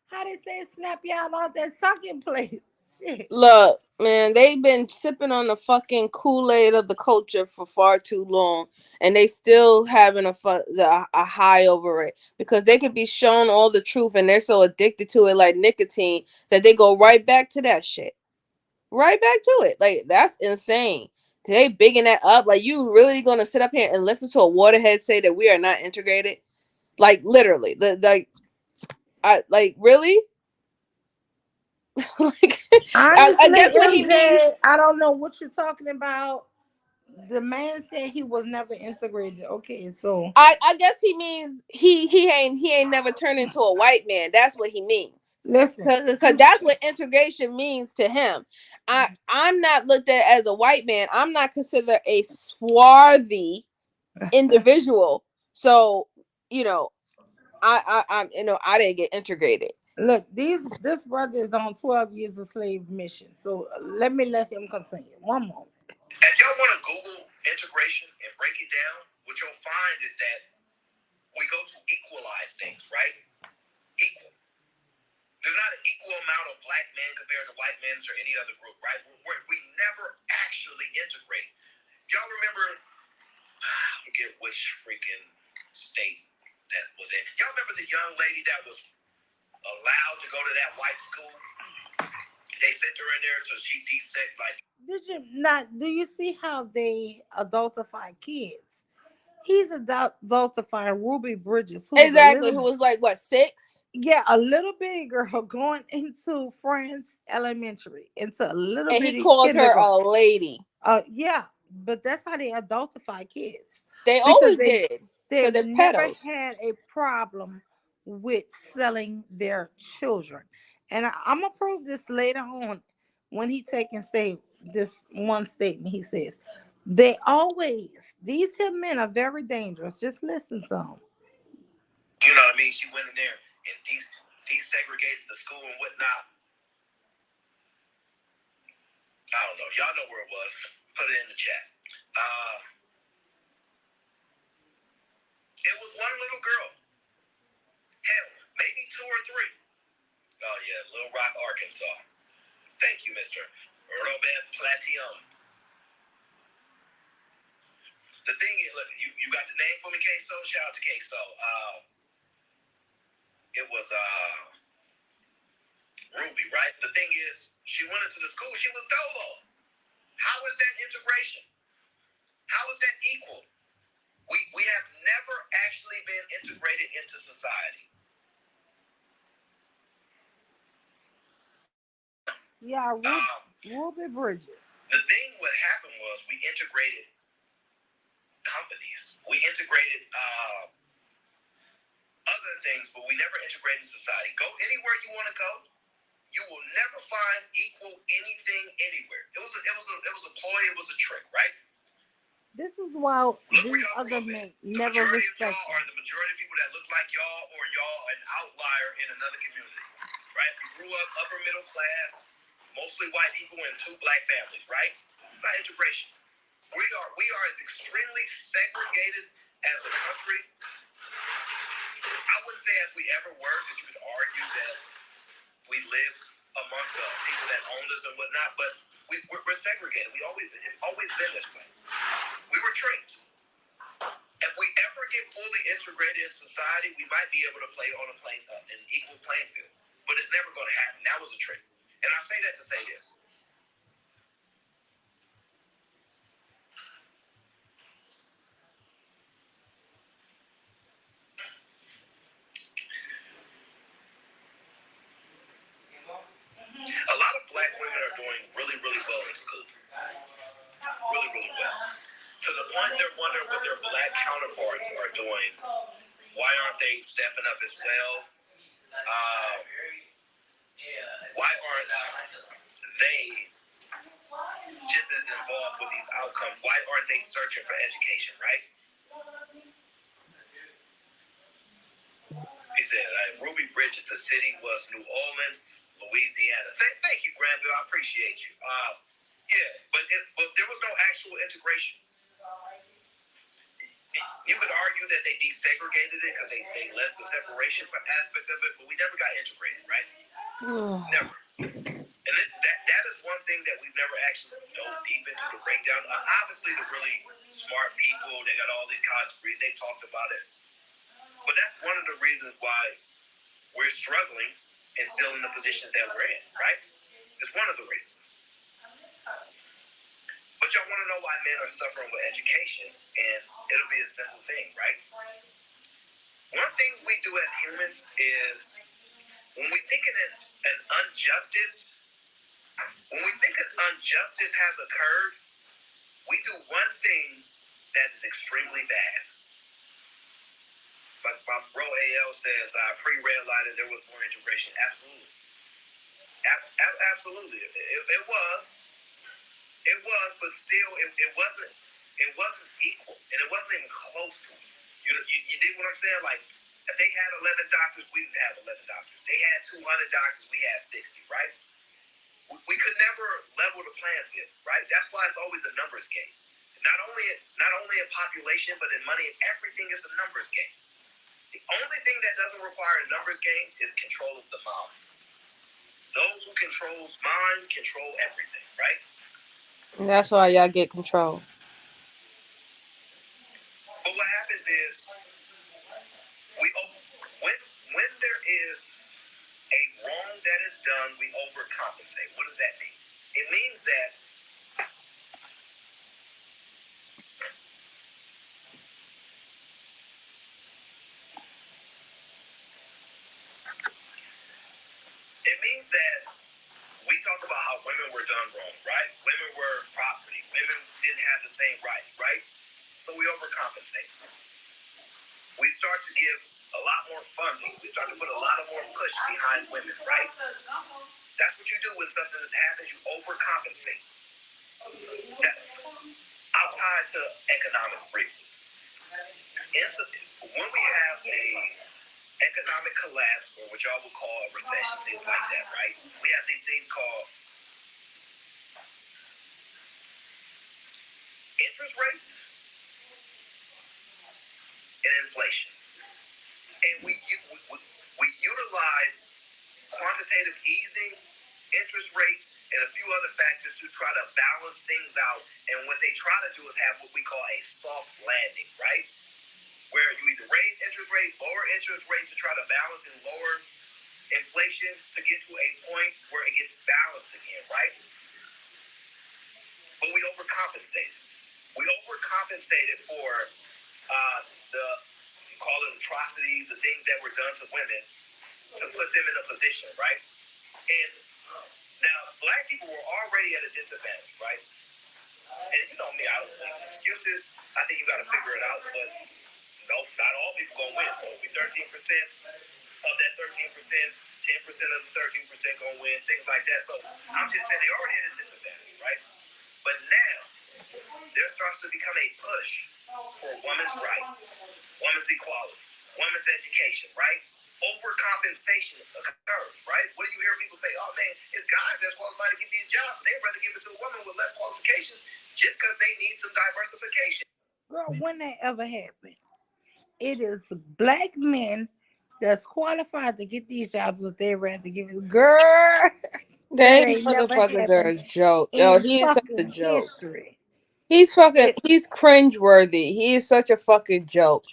S1: how they say snap y'all off that sucking place. Shit.
S3: Look, man, they've been sipping on the fucking Kool-Aid of the culture for far too long, and they still having a high over it because they can be shown all the truth, and they're so addicted to it, like nicotine, that they go right back to that shit, right back to it. Like that's insane. They bigging that up. Like you really gonna sit up here and listen to a waterhead say that we are not integrated? Like literally, really. Like, I
S1: Honestly,
S3: guess what he means.
S1: MJ, I don't know what you're talking about. The man said he was never integrated. Okay, so
S3: I guess he means he ain't never turned into a white man. That's what he means.
S1: listen,
S3: Because that's what integration means to him. I'm not looked at as a white man. I'm not considered a swarthy individual. So you know, I didn't get integrated.
S1: look, this brother is on 12 years of slave mission. So let him continue. One moment.
S2: And y'all want to Google integration and break it down? What you'll find is that we go to equalize things, right? Equal. There's not an equal amount of black men compared to white men or any other group, right? We never actually integrate. Y'all remember, I forget which freaking state that was in. Y'all remember the young lady that was allowed to go to that white school? They sent her in there until she desect, like.
S1: Do you see how they adultify kids? He's adultifying Ruby Bridges, who was
S3: Exactly. Who was like what 6?
S1: a little bitty girl going into France Elementary, into a little
S3: And he
S1: bitty
S3: called her
S1: kindergarten.
S3: a lady.
S1: Yeah, but that's how they adultify kids
S3: They
S1: because
S3: always did. Because
S1: they've
S3: they're
S1: never
S3: pedos.
S1: had a problem with selling their children, and I'm gonna prove this later on when he take and say this one statement. He says these here men are very dangerous. Just listen to them.
S2: You know what I mean? She went in there and desegregated the school and whatnot. I don't know. Y'all know where it was. Put it in the chat. It was one little girl. Hell, maybe 2 or 3. Oh, yeah, Little Rock, Arkansas. Thank you, Mr. Robert Platillon. The thing is, look, you got the name for me, K-So? Shout out to K-So. It was Ruby, right? The thing is, she went into the school. She was dolo. How is that integration? How is that equal? We have never actually been integrated into society.
S1: Yeah, Ruby Bridges.
S2: The thing what happened was we integrated companies. We integrated other things, but we never integrated society. Go anywhere you want to go. You will never find equal anything anywhere. It was a ploy. It was a trick, right?
S1: This is why these other men never respect.
S2: Y'all are the majority of people that look like y'all, or y'all an outlier in another community, right? You grew up upper middle class, mostly white people and 2 black families, right? It's not integration. We are as extremely segregated as a country. I wouldn't say as we ever were, because you could argue that we live among the people that own us and whatnot, but we're segregated. It's always been this way. We were tricked. If we ever get fully integrated in society, we might be able to play on an equal playing field. But it's never going to happen. That was a trick. And I say that to say this. A lot of black women are doing really, really well in school. Really as well. Why aren't they just as involved with these outcomes? Why aren't they searching for education, right? He said, Ruby Bridges, the city was New Orleans, Louisiana. Thank you, Granville. I appreciate you. Yeah, but there was no actual integration. You could argue that they desegregated it because they left the separation aspect of it, but we never got integrated, right? Never. And that is one thing that we've never actually dove deep into the breakdown. Obviously, the really smart people, they got all these college degrees, they talked about it. But that's one of the reasons why we're struggling and still in the positions that we're in, right? It's one of the reasons. But y'all want to know why men are suffering with education, and it'll be a simple thing, right? One thing we do as humans is when we think an injustice, has occurred, we do one thing that is extremely bad. Like my bro AL says, pre-red lighted, there was more integration. Absolutely. Absolutely. It was. It was, but still, it wasn't equal, and it wasn't even close to it. You dig what I'm saying? Like, if they had 11 doctors, we didn't have 11 doctors. They had 200 doctors, we had 60, right? We could never level the playing field, right? That's why it's always a numbers game. Not only in population, but in money, and everything is a numbers game. The only thing that doesn't require a numbers game is control of the mind. Those who control minds control everything, right?
S3: And that's why y'all get control.
S2: But what happens is, when there is a wrong that is done, we overcompensate. What does that mean? It means that we talk about how women were done wrong, right? Women were property. Women didn't have the same rights, right? So we overcompensate. We start to give a lot more funding. We start to put a lot of more push behind women, right? That's what you do when something happens. You overcompensate. I'll tie it to economics briefly. When we have a economic collapse, or what y'all would call a recession, things like that, right? We have these things called interest rates and inflation. And we utilize quantitative easing, interest rates, and a few other factors to try to balance things out. And what they try to do is have what we call a soft landing, right? Where you either raise interest rate, lower interest rate to try to balance and lower inflation to get to a point where it gets balanced again, right? But we overcompensated. We overcompensated for you call it atrocities, the things that were done to women to put them in a position, right? And now, black people were already at a disadvantage, right? And you know me, I don't think excuses. I think you got to figure it out, but no, not all people gonna win. So we 13% of that 13%, 10% of the 13% gonna win, things like that. So I'm just saying they already at a disadvantage, right? But now there starts to become a push for women's rights, women's equality, women's education, right? Overcompensation occurs, right? What do you hear people say? Oh man, it's guys that's qualified to get these jobs. They'd rather give it to a woman with less qualifications just because they need some diversification.
S1: Girl, when that ever happened? It is black men that's qualified to get these jobs that they'd rather give it. Girl, that
S3: They
S1: ain't never
S3: motherfuckers are a
S1: happened
S3: joke. Yo,
S1: in
S3: he is such a
S1: fucking
S3: joke.
S1: history.
S3: He's cringeworthy. He is such a fucking joke.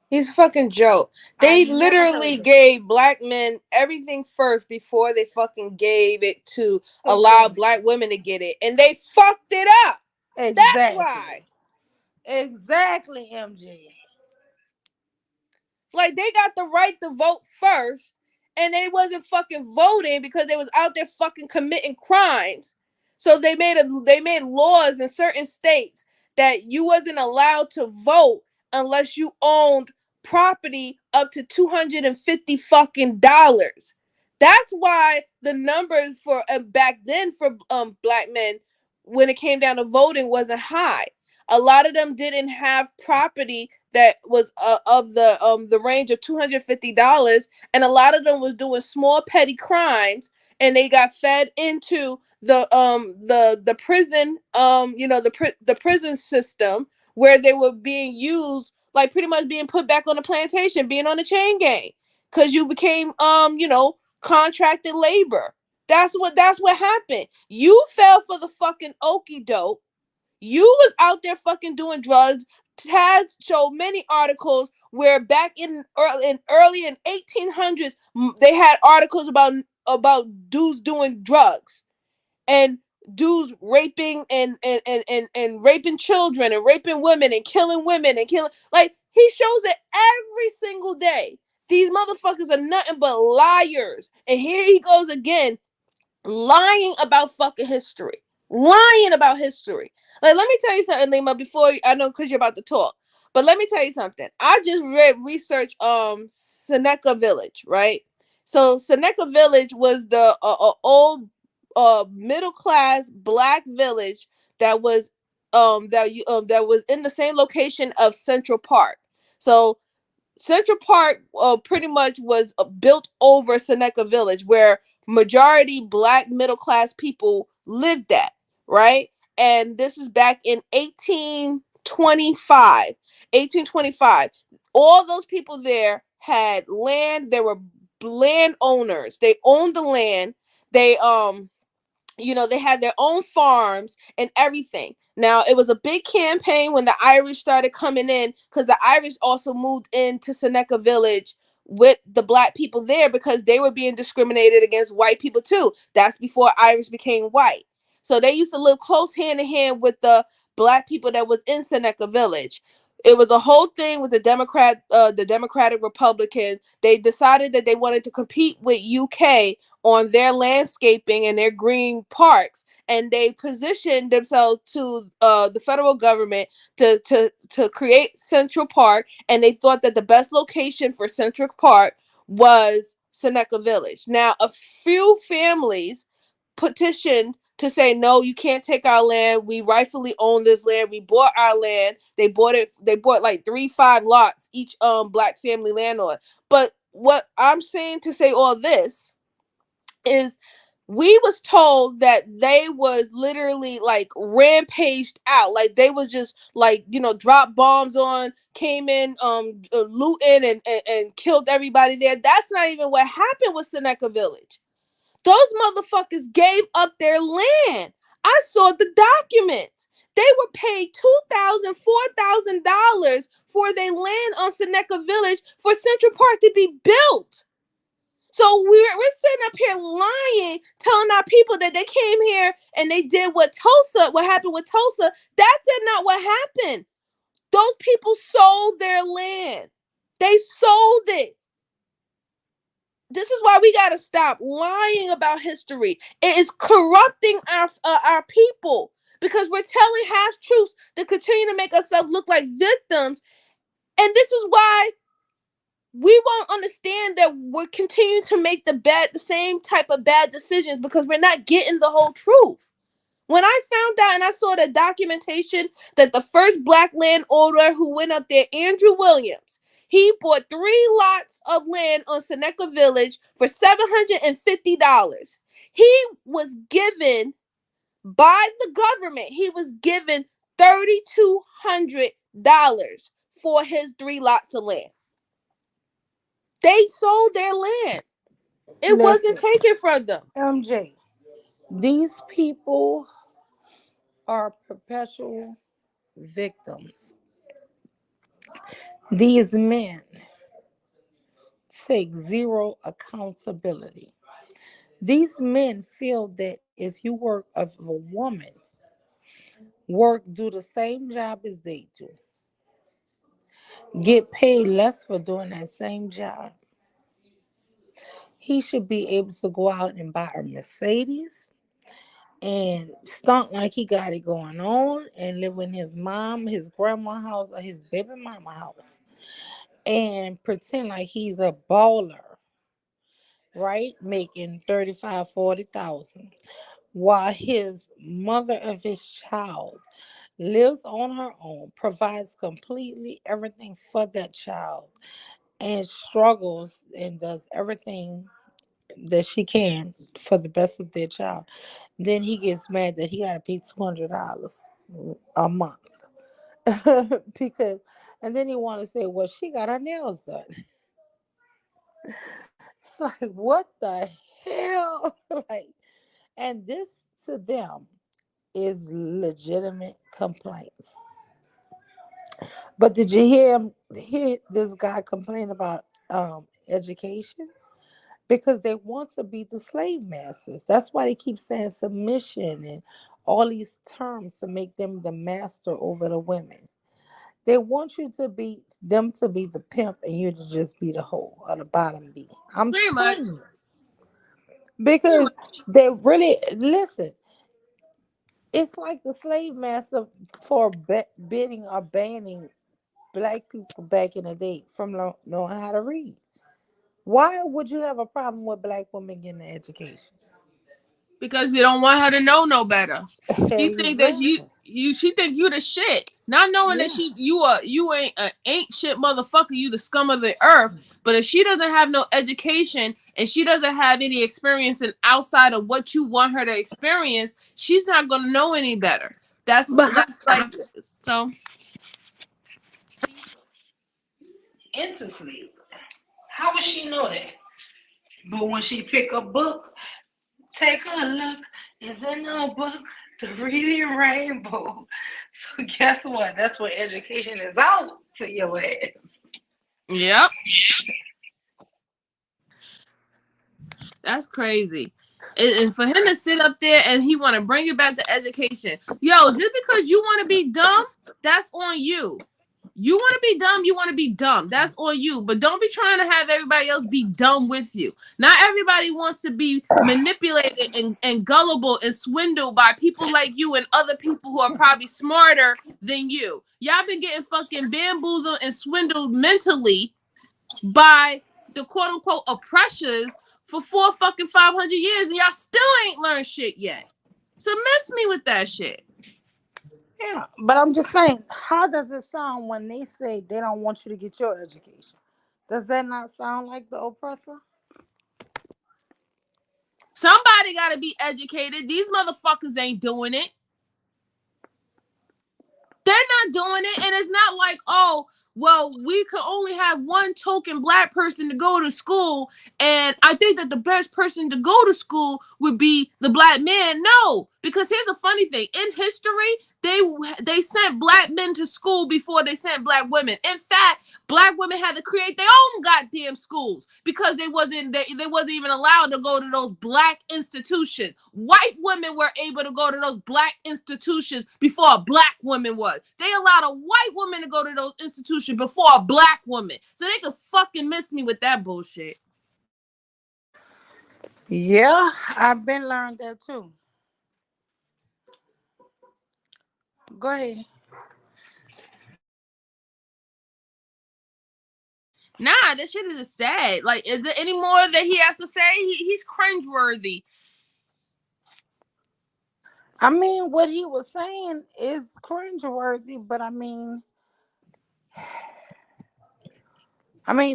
S3: He's a fucking joke. They literally gave black men everything first before they fucking gave it to allow black women to get it. And they fucked it up.
S1: Exactly.
S3: That's why.
S1: Exactly, MG.
S3: Like, they got the right to vote first, and they wasn't fucking voting because they was out there fucking committing crimes. So they made laws in certain states that you wasn't allowed to vote unless you owned property up to $250 fucking dollars. That's why the numbers for back then for black men, when it came down to voting, wasn't high. A lot of them didn't have property that was of the range of $250, and a lot of them was doing small petty crimes, and they got fed into the prison the prison system, where they were being used, like pretty much being put back on the plantation, being on the chain gang, because you became contracted labor. That's what happened. You fell for the fucking okie doke. You was out there fucking doing drugs. Has showed many articles where back in early in 1800s they had articles about dudes doing drugs, and dudes raping and raping children and raping women and killing women and killing, like, he shows it every single day. These motherfuckers are nothing but liars. And here he goes again, lying about fucking history. Lying about history. Like, let me tell you something, Lima, before I know, because you're about to talk. But let me tell you something. I just research Seneca Village, right? So Seneca Village was the old middle class black village that was that was in the same location of Central Park. So Central Park pretty much was built over Seneca Village, where majority black middle class people lived at, right? And this is back in 1825. 1825. All those people there had land. They were landowners. They owned the land. They they had their own farms and everything. Now, it was a big campaign when the Irish started coming in, because the Irish also moved into Seneca Village with the black people there, because they were being discriminated against white people too. That's before Irish became white. So they used to live close hand in hand with the black people that was in Seneca Village. It was a whole thing with the Democratic Republican. They decided that they wanted to compete with UK on their landscaping and their green parks, and they positioned themselves to the federal government to create Central Park, and they thought that the best location for Central Park was Seneca Village. Now, a few families petitioned to say, no, you can't take our land. We rightfully own this land. We bought our land. They bought like 3-5 lots, each black family landlord. But what I'm saying to say all this is, we was told that they was literally like rampaged out, like they was just like, drop bombs on, came in looting and killed everybody there. That's not even what happened with Seneca Village. Those motherfuckers gave up their land. I saw the documents. They were paid $2,000, $4,000 for their land on Seneca Village for Central Park to be built. So we're sitting up here lying, telling our people that they came here and they did what happened with Tulsa. That's not what happened. Those people sold their land. They sold it. This is why we got to stop lying about history. It is corrupting our people, because we're telling half truths to continue to make ourselves look like victims. And this is why we won't understand that we're continuing to make the same type of bad decisions, because we're not getting the whole truth. When I found out and I saw the documentation that the first black landowner who went up there, Andrew Williams, he bought 3 lots of land on Seneca Village for $750. He was given by the government, he was given $3,200 for his 3 lots of land. They sold their land. It wasn't taken from them.
S1: MJ, these people are perpetual victims. These men take zero accountability. These men feel that if you work, if a woman do the same job as they do, get paid less for doing that same job, he should be able to go out and buy a Mercedes and stunt like he got it going on and live in his mom, his grandma house, or his baby mama house. and pretend like he's a baller, right? Making 35, 40,000, while his mother of his child lives on her own, provides completely everything for that child, and struggles and does everything that she can for the best of their child. Then he gets mad that he got to pay $200 a month because, and then he want to say, "Well, she got her nails done." It's like, what the hell? Like, and this to them is legitimate complaints. But did you hear this guy complain about education? Because they want to be the slave masters. That's why they keep saying submission and all these terms to make them the master over the women. They want you to be them to be the pimp and you to just be the hoe or the bottom bee. I'm
S3: Pretty much.
S1: telling you.
S3: Pretty
S1: Because
S3: much.
S1: they really listen. It's like the slave master for bidding or banning black people back in the day from knowing how to read. Why would you have a problem with black women getting an education?
S3: Because they don't want her to know no better. She think that
S1: Exactly.
S3: she think you the shit. Not knowing that
S1: Yeah.
S3: you ain't shit motherfucker, you the scum of the earth. But if she doesn't have no education and she doesn't have any experience in outside of what you want her to experience, she's not gonna know any better. That's
S1: But
S3: that's like so
S1: into sleep. How would she know that? But when she pick a book, take a look. It's in a book, the reading rainbow. So guess what? That's what education is out to your ass.
S3: yep. That's crazy. And for him to sit up there and he want to bring you back to education. Yo, just because you want to be dumb, that's on you. You want to be dumb, you want to be dumb. That's on you. But don't be trying to have everybody else be dumb with you. Not everybody wants to be manipulated and gullible and swindled by people like you and other people who are probably smarter than you. Y'all been getting fucking bamboozled and swindled mentally by the quote unquote oppressors for 500 years, and y'all still ain't learned shit yet. So miss me with that shit.
S1: Yeah, but I'm just saying, how does it sound when they say they don't want you to get your education? Does that not sound like the oppressor?
S3: Somebody gotta be educated. These motherfuckers ain't doing it. They're not doing it, and it's not like, oh, well, we could only have one token black person to go to school, and I think that the best person to go to school would be the black man. No, because here's the funny thing: in history, they sent black men to school before they sent black women. In fact, black women had to create their own goddamn schools because they wasn't even allowed to go to those black institutions. White women were able to go to those black institutions before a black woman was. They allowed a white woman to go to those institutions before a black woman. So they could fucking miss me with that bullshit.
S1: Yeah, I've been learned that too. Go ahead.
S3: Nah, this shit is sad. Like, is there any more that he has to say? He's cringeworthy.
S1: I mean, what he was saying is cringeworthy, but I mean,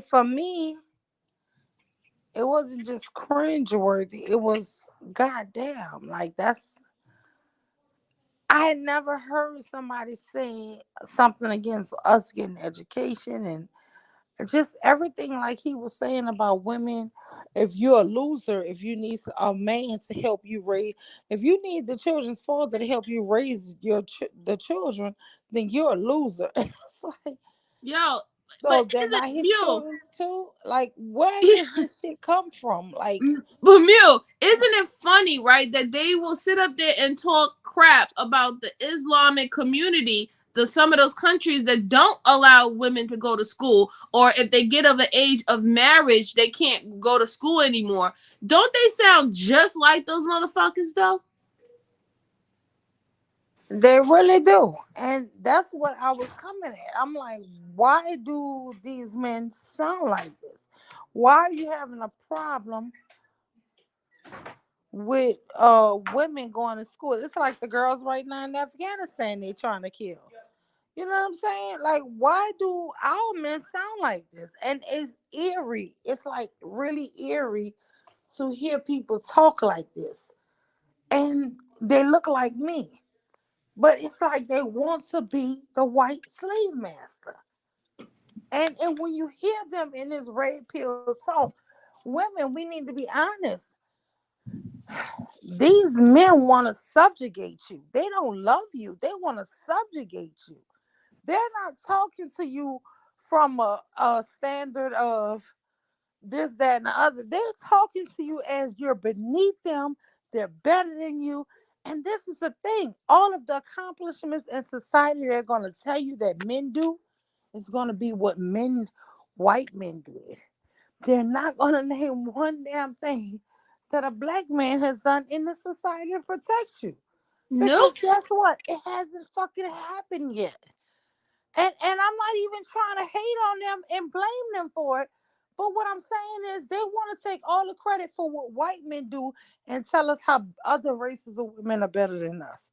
S1: for me, it wasn't just cringeworthy. It was goddamn. Like that's I had never heard somebody say something against us getting education and just everything like he was saying about women. If you're a loser, if you need a man to help you raise, if you need the children's father to help you raise the children, then you're a loser. It's like,
S3: Yo,
S1: so
S3: but
S1: they're
S3: isn't
S1: not his
S3: Mule?
S1: children too. Like, where does this shit come from? Like,
S3: But Mule, isn't it funny, right, that they will sit up there and talk crap about the Islamic community, some of those countries that don't allow women to go to school, or if they get of the age of marriage, they can't go to school anymore. Don't they sound just like those motherfuckers though?
S1: They really do. And that's what I was coming at. I'm like, why do these men sound like this? Why are you having a problem with women going to school? It's like the girls right now in Afghanistan they trying to kill. You know what I'm saying? Like, why do our men sound like this? And it's eerie. It's like really eerie to hear people talk like this. And they look like me. But it's like they want to be the white slave master. And when you hear them in this red pill talk, women, we need to be honest. These men want to subjugate you. They don't love you. They want to subjugate you. They're not talking to you from a standard of this, that, and the other. They're talking to you as you're beneath them. They're better than you. And this is the thing. All of the accomplishments in society they're going to tell you that men do is going to be what white men did. They're not going to name one damn thing that a black man has done in the society to protect you. Because
S3: Nope.
S1: guess what? It hasn't fucking happened yet. And I'm not even trying to hate on them and blame them for it. But what I'm saying is they want to take all the credit for what white men do and tell us how other races of women are better than us.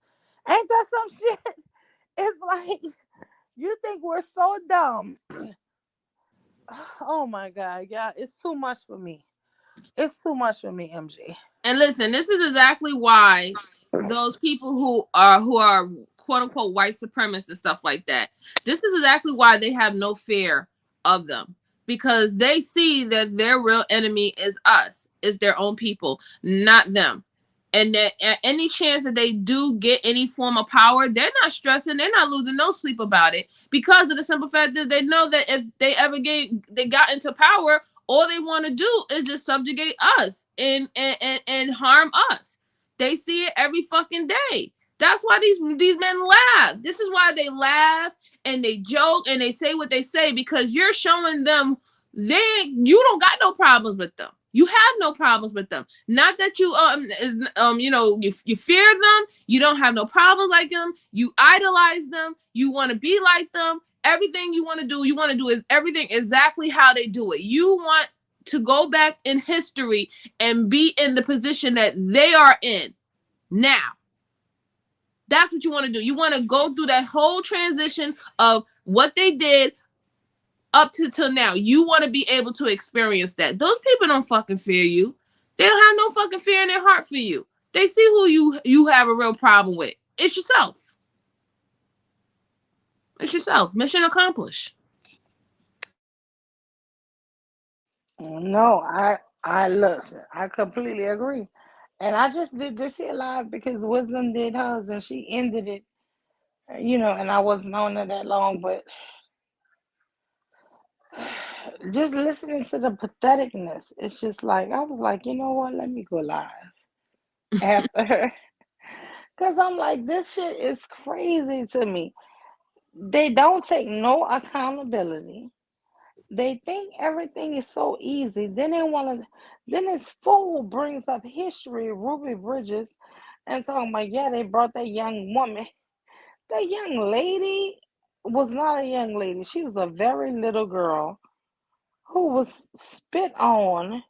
S1: Ain't that some shit? It's like you think we're so dumb. Oh my God, yeah, it's too much for me. It's too much for me, MG.
S3: And listen, this is exactly why those people who are quote unquote white supremacists and stuff like that. This is exactly why they have no fear of them, because they see that their real enemy is us, is their own people, not them. And that at any chance that they do get any form of power, they're not stressing, they're not losing no sleep about it, because of the simple fact that they know that if they ever got into power, all they want to do is just subjugate us and harm us. They see it every fucking day. That's why these men laugh. This is why they laugh and they joke and they say what they say, because you're showing them you don't got no problems with them. You have no problems with them. Not that you fear them. You don't have no problems like them. You idolize them. You want to be like them. Everything you want to do is everything exactly how they do it. You want to go back in history and be in the position that they are in now. That's what you want to do. You want to go through that whole transition of what they did up to till now. You want to be able to experience that. Those people don't fucking fear you. They don't have no fucking fear in their heart for you. They see who you have a real problem with. It's yourself. It's yourself. Mission accomplished.
S1: No, I listen. I completely agree. And I just did this here live because Wisdom did hers and she ended it, and I wasn't on it that long, but just listening to the patheticness, it's just like I was like, you know what? Let me go live after her. Cause I'm like, this shit is crazy to me. They don't take no accountability. They think everything is so easy. Then they want to. Then this fool brings up history, Ruby Bridges, and talking about, yeah, they brought that young woman. That young lady was not a young lady. She was a very little girl who was spit on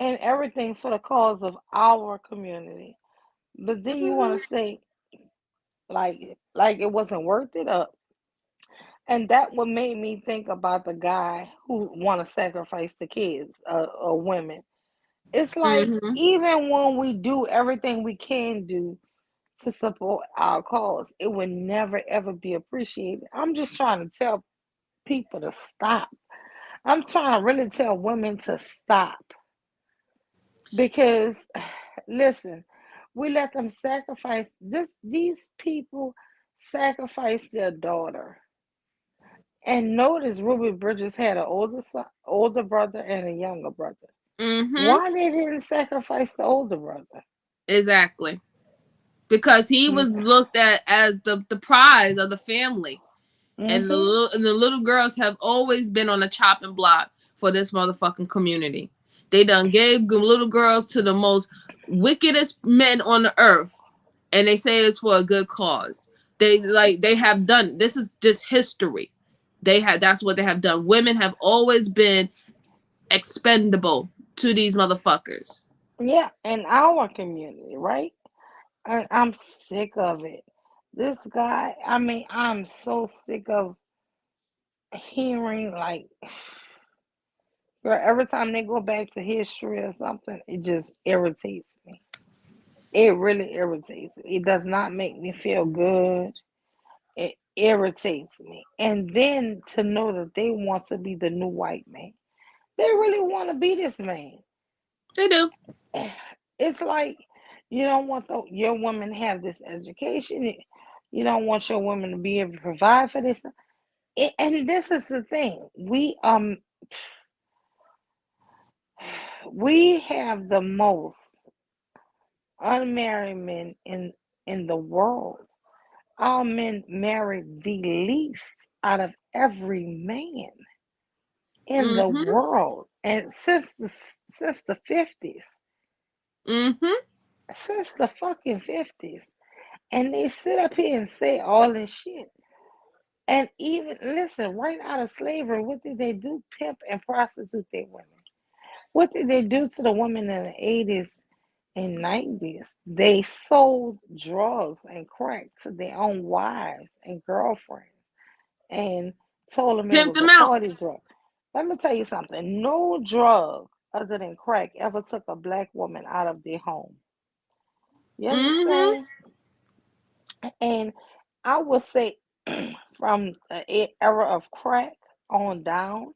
S1: and everything for the cause of our community. But then you want to say like it wasn't worth it up. And that what made me think about the guy who want to sacrifice the kids or women. It's like
S3: Mm-hmm.
S1: even when we do everything we can do to support our cause, it would never ever be appreciated. I'm just trying to tell people to stop. I'm trying to really tell women to stop because listen, we let them sacrifice these people sacrifice their daughter. And notice Ruby Bridges had an older brother and a younger brother.
S3: Mm-hmm.
S1: Why they didn't sacrifice the older brother?
S3: Exactly. Because he was looked at as the prize of the family. And the little girls have always been on the chopping block for this motherfucking community. They done gave little girls to the most wickedest men on the earth, and they say it's for a good cause. They have done. This is just history. That's what they have done. Women have always been expendable to these motherfuckers.
S1: Yeah, in our community, right? I'm sick of it. This guy, I mean, I'm so sick of hearing like, girl, every time they go back to history or something, it just irritates me. It really irritates me. It does not make me feel good. It irritates me. And then to know that they want to be the new white man. They really want to be this man.
S3: They do.
S1: It's like you don't want your woman to have this education. You don't want your woman to be able to provide for this. And this is the thing. We have the most unmarried men in the world. Our men marry the least out of every man in the
S3: Mm-hmm.
S1: world, and since the 50s,
S3: Mm-hmm.
S1: since the fucking 50s, and they sit up here and say all this shit. And even listen, right out of slavery, what did they do? Pimp and prostitute their women. What did they do to the women in the 80s and 90s? They sold drugs and crack to their own wives and girlfriends and told them it
S3: Pimped
S1: was
S3: them
S1: a
S3: out.
S1: party drug. Let me tell you something. No drug other than crack ever took a black woman out of their home. You
S3: Mm-hmm.
S1: understand? And I would say from the era of crack on down,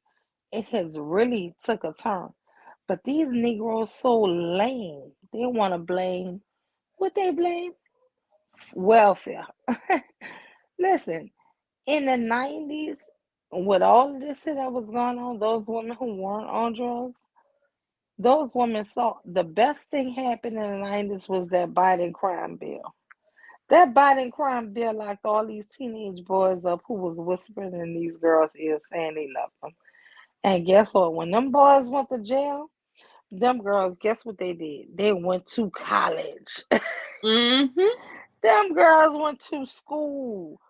S1: it has really took a turn. But these Negroes so lame. They want to blame what they blame? Welfare. Listen, in the 90s, with all of this shit that was going on, those women who weren't on drugs, those women saw the best thing happen in the 90s was that Biden crime bill. That Biden crime bill locked all these teenage boys up who was whispering in these girls' ears saying they love them. And guess what? When them boys went to jail, them girls, guess what they did? They went to college.
S3: Mm-hmm.
S1: Them girls went to school.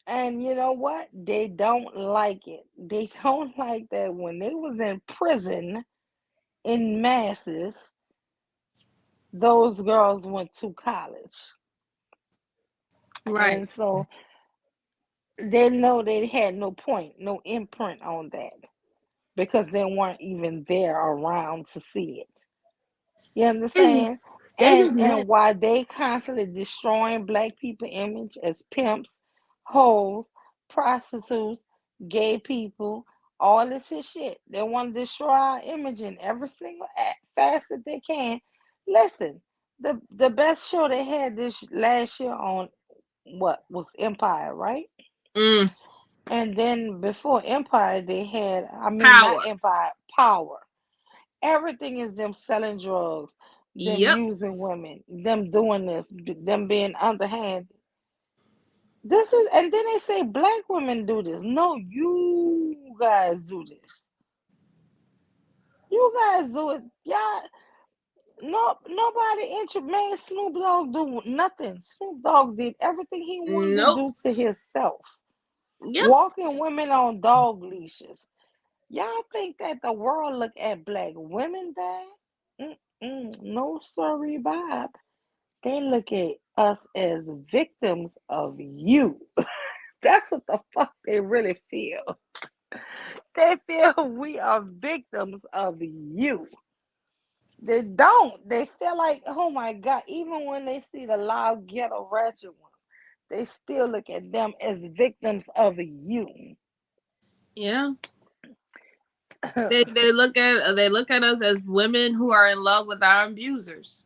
S1: And you know what? They don't like it. They don't like that when they was in prison in masses, those girls went to college.
S3: Right.
S1: And so they know they had no point, no imprint on that because they weren't even there around to see it. You
S3: They
S1: understand?
S3: just
S1: And why they constantly destroying black people image as pimps, hoes, prostitutes, gay people, all this shit. They want to destroy our image in every single facet they can. Listen, the best show they had this last year on what was Empire, right?
S3: mm,
S1: And then before Empire, they had, I mean, not
S3: power.
S1: Empire, Power. Everything is them selling drugs, them
S3: Yep.
S1: using women, them doing this, them being underhanded. This is, and then they say black women do this. No, you guys do this. You guys do it. Y'all, no, nobody made Snoop Dogg do nothing. Snoop Dogg did everything he wanted to
S3: Nope.
S1: do to himself.
S3: Yep.
S1: Walking women on dog leashes. Y'all think that the world look at black women bad? No, sorry, Bob. They look at us as victims of you. That's what the fuck they really feel. They feel we are victims of you. They don't. They feel like, oh my God, even when they see the loud ghetto ratchet ones, they still look at them as victims of you.
S3: Yeah. They look at us as women who are in love with our abusers.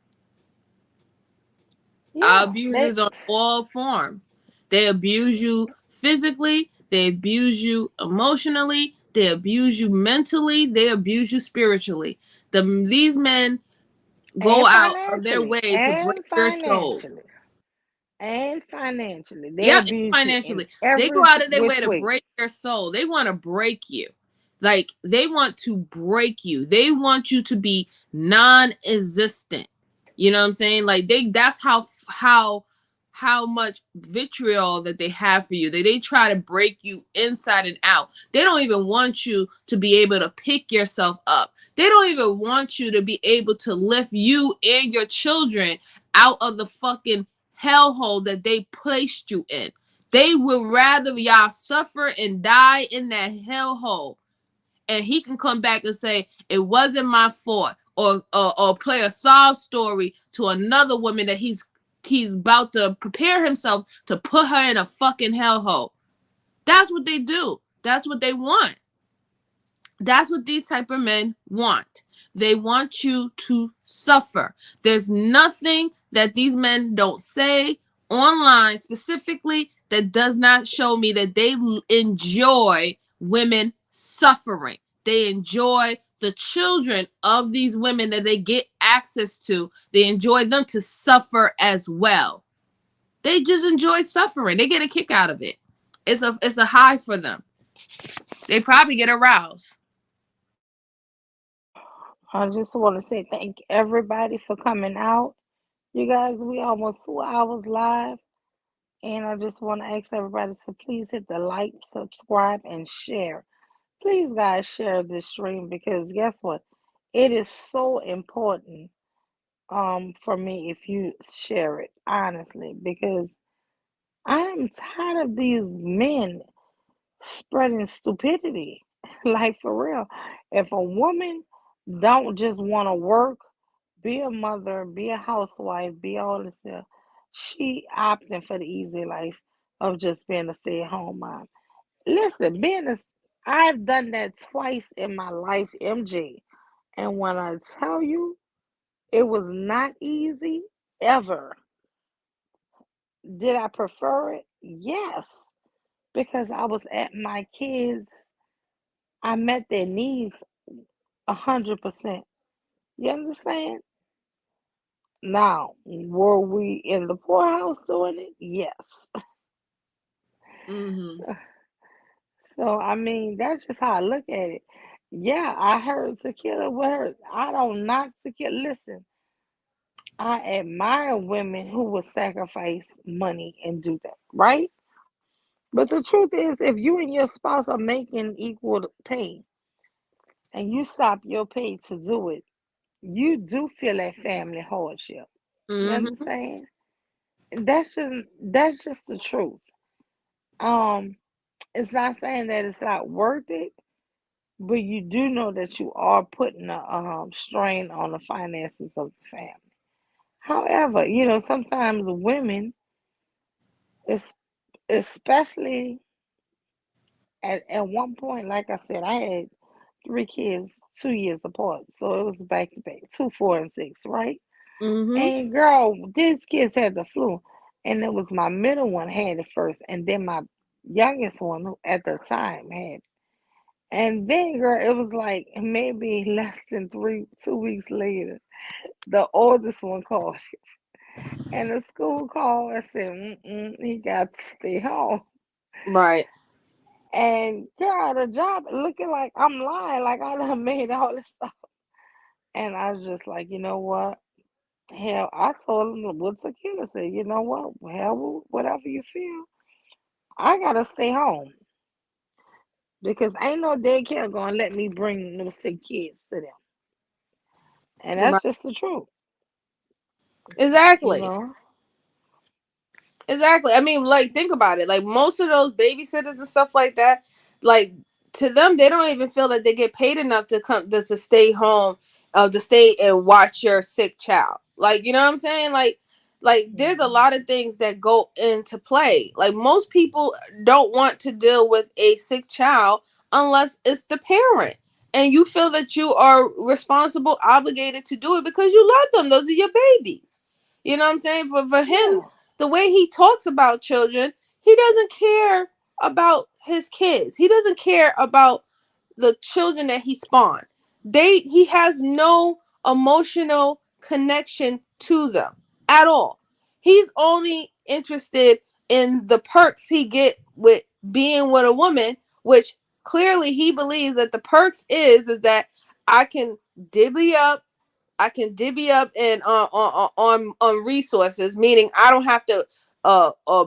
S3: Our
S1: Yeah,
S3: abusers on all form. They abuse you physically, they abuse you emotionally, they abuse you mentally, they abuse you spiritually. These men go
S1: and
S3: out of their
S1: financially,
S3: way to break
S1: and
S3: your soul.
S1: financially, and financially, they
S3: Yeah,
S1: abuse you in
S3: financially. They go
S1: every
S3: out of their way
S1: which
S3: to
S1: way.
S3: break your soul. They want to break you. Like they want to break you. They want you to be non-existent. You know what I'm saying? Like that's how much vitriol that they have for you. They try to break you inside and out. They don't even want you to be able to pick yourself up. They don't even want you to be able to lift you and your children out of the fucking hellhole that they placed you in. They would rather y'all suffer and die in that hellhole, and he can come back and say it wasn't my fault, or play a sob story to another woman that he's about to prepare himself to put her in a fucking hellhole. That's what they do. That's what they want. That's what these type of men want. They want you to suffer. There's nothing that these men don't say online specifically that does not show me that they enjoy women suffering. They enjoy the children of these women that they get access to. They enjoy them to suffer as well. They just enjoy suffering. They get a kick out of it. It's a high for them. They probably get aroused.
S1: I just want to say thank everybody for coming out. You guys, we almost 2 hours live. And I just want to ask everybody to please hit the like, subscribe, and share. Please, guys, share this stream because guess what? It is so important for me if you share it, honestly, because I am tired of these men spreading stupidity. Like for real. If a woman don't just want to work, be a mother, be a housewife, be all this stuff, she opting for the easy life of just being a stay-at-home mom. Listen, I've done that twice in my life, MJ. And when I tell you, it was not easy ever. Did I prefer it? Yes, because I was at my kids. I met their needs 100%. You understand? Now, were we in the poorhouse doing it? Yes.
S3: Mm-hmm.
S1: So, I mean, that's just how I look at it. Yeah, I heard Tequila with her. I don't knock Tequila. Listen, I admire women who will sacrifice money and do that, right? But the truth is, if you and your spouse are making equal pay and you stop your pay to do it, you do feel that family hardship. You
S3: Mm-hmm.
S1: understand? That's just the truth. Um, it's not saying that it's not worth it, but you do know that you are putting a strain on the finances of the family. However, sometimes women, es- especially at one point, like I said, I had 3 kids 2 years apart, so it was back to back, 2, 4, and 6, right?
S3: Mm-hmm.
S1: And girl, these kids had the flu, and it was my middle one had it first, and then my youngest one who at the time had it. And then, girl, it was like maybe less than 2 weeks later, the oldest one called, and the school called and said, he got to stay home.
S3: Right.
S1: And girl, the job looking like I'm lying, like I done made all this stuff. And I was just like, you know what? Hell, I told him what Tequila said, you know what? Hell, whatever you feel, I gotta stay home because ain't no daycare gonna let me bring those sick kids to them. And
S3: Right.
S1: that's just the truth, you
S3: Exactly.
S1: know?
S3: Exactly. I mean, like, think about it. Like, most of those babysitters and stuff like that, like, to them, they don't even feel that they get paid enough to come to stay home, to stay and watch your sick child. Like, you know what I'm saying? Like, there's a
S1: Mhm.
S3: lot of things that go into play. Like, most people don't want to deal with a sick child unless it's the parent, and you feel that you are responsible, obligated to do it because you love them. Those are your babies. You know what I'm saying? But for him,
S1: Yeah,
S3: the way he talks about children, he doesn't care about his kids. He doesn't care about the children that he spawned. He has no emotional connection to them at all. He's only interested in the perks he get with being with a woman, which clearly he believes that the perks is that I can divvy up I can divvy up and on resources, meaning I don't have to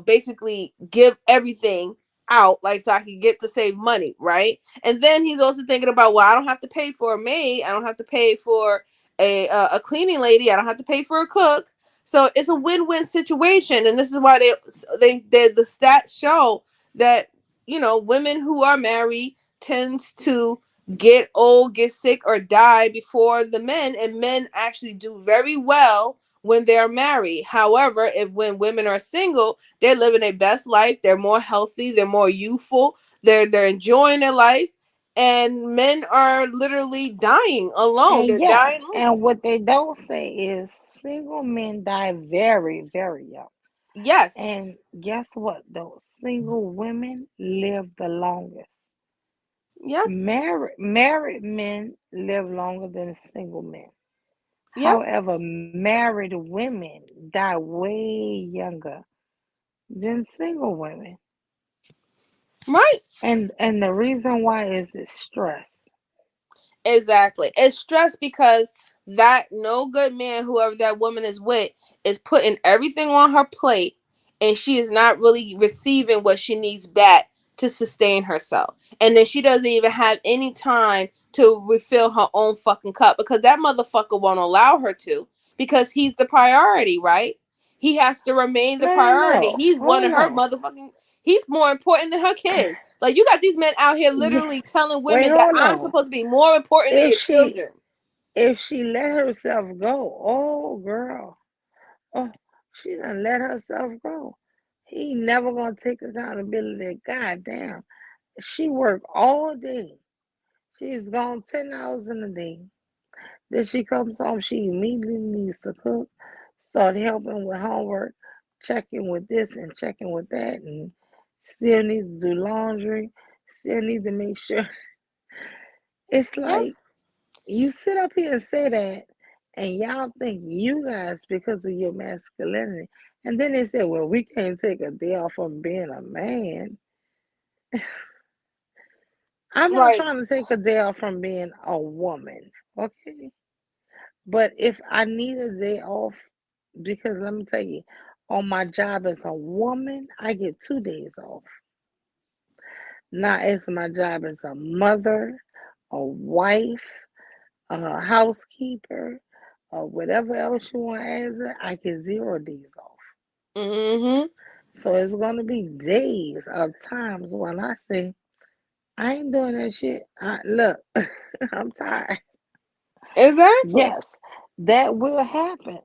S3: basically give everything out, like, so I can get to save money, right? And then he's also thinking about, well, I don't have to pay for a maid, I don't have to pay for a cleaning lady, I don't have to pay for a cook. So it's a win-win situation, and this is why the stats show that, you know, women who are married tends to get old, get sick, or die before the men, and men actually do very well when they're married. However, if when women are single, they're living their best life, they're more healthy, they're more youthful, they're enjoying their life, and men are literally dying alone.
S1: And
S3: They're
S1: yes,
S3: dying alone.
S1: and what they don't say is single men die very, very young.
S3: Yes.
S1: And guess what? Those single women live the longest.
S3: Yep.
S1: Married men live longer than single men.
S3: Yep.
S1: However, married women die way younger than single women.
S3: Right.
S1: And the reason why is stress.
S3: Exactly. It's stress because that no good man, whoever that woman is with, is putting everything on her plate, and she is not really receiving what she needs back to sustain herself. And then she doesn't even have any time to refill her own fucking cup, because that motherfucker won't allow her to, because he's the priority, right? He has to remain the
S1: Man,
S3: priority.
S1: no.
S3: He's one
S1: Oh
S3: of her
S1: no.
S3: motherfucking, he's more important than her kids. Like, you got these men out here
S1: Yeah.
S3: literally telling
S1: Wait,
S3: women that
S1: hold
S3: I'm
S1: on.
S3: supposed to be more important than
S1: If
S3: your
S1: she
S3: children.
S1: if she let herself go, oh girl. Oh, she done let herself go. He never gonna take accountability. God damn. She worked all day. She's gone 10 hours in a day. Then she comes home, she immediately needs to cook, start helping with homework, checking with this and checking with that, and still needs to do laundry, still need to make sure. It's
S3: Yeah.
S1: like you sit up here and say that, and y'all think you guys, because of your masculinity, and then they say, well, we can't take a day off from being a man. I'm not
S3: Right.
S1: trying to take a day off from being a woman, okay? But if I need a day off, because let me tell you, on my job as a woman, I get 2 days off. Not as my job as a mother, a wife, a housekeeper, or whatever else you want to add it, I get 0 days off.
S3: Mm-hmm.
S1: So it's going to be days or times when I say, I ain't doing that shit. Look, I'm tired.
S3: Exactly.
S1: Yes, that will happen.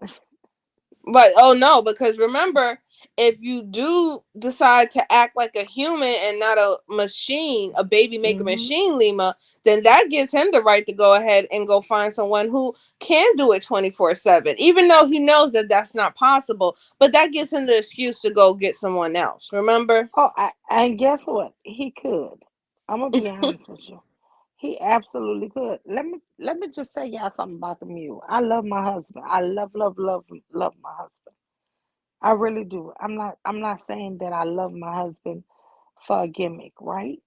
S3: But oh no, because remember, if you do decide to act like a human and not a machine, a baby maker
S1: Hmm.
S3: machine, Lima, then that gives him the right to go ahead and go find someone who can do it 24/7, even though he knows that that's not possible. But that gives him the excuse to go get someone else. Remember?
S1: Oh, and guess what? He could. I'm gonna be honest with you. He absolutely could. Let me just tell y'all something about the mule. I love my husband. I love my husband. I really do. I'm not saying that I love my husband for a gimmick, right?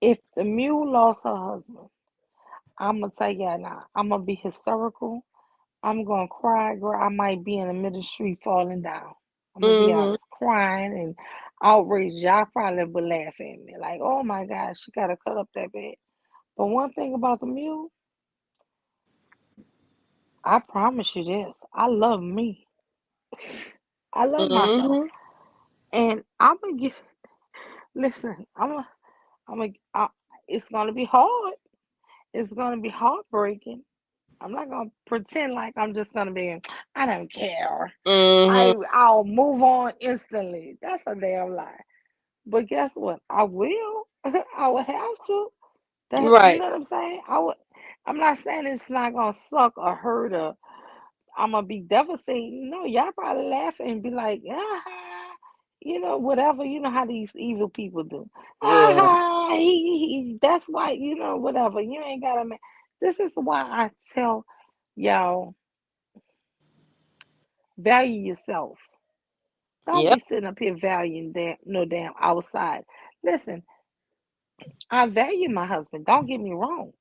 S1: If the mule lost her husband, I'm gonna tell y'all now. I'm gonna be hysterical. I'm gonna cry, girl. I might be in the middle of the street falling down. I'm gonna be
S3: Mm-hmm.
S1: honest, crying and outraged. Y'all probably would laugh at me, like, "Oh my God, she gotta cut up that bed." But one thing about the mule, I promise you this: I love me. I love myself,
S3: Mm-hmm.
S1: and I'm gonna get. Listen, I'm gonna. It's gonna be hard. It's gonna be heartbreaking. I'm not gonna pretend like I'm just gonna be. I don't care.
S3: Mm-hmm.
S1: I'll move on instantly. That's a damn lie. But guess what? I will. I will have to. That you
S3: Right.
S1: know what I'm saying? I would. I'm not saying it's not gonna suck or hurt or I'm gonna be devastated. No, y'all probably laughing and be like, ah, whatever. You know how these evil people do.
S3: Yeah.
S1: Ah, that's why whatever. You ain't gotta. This is why I tell y'all value yourself. Don't be
S3: Yep.
S1: sitting up here valuing no damn outside. Listen, I value my husband. Don't get me wrong,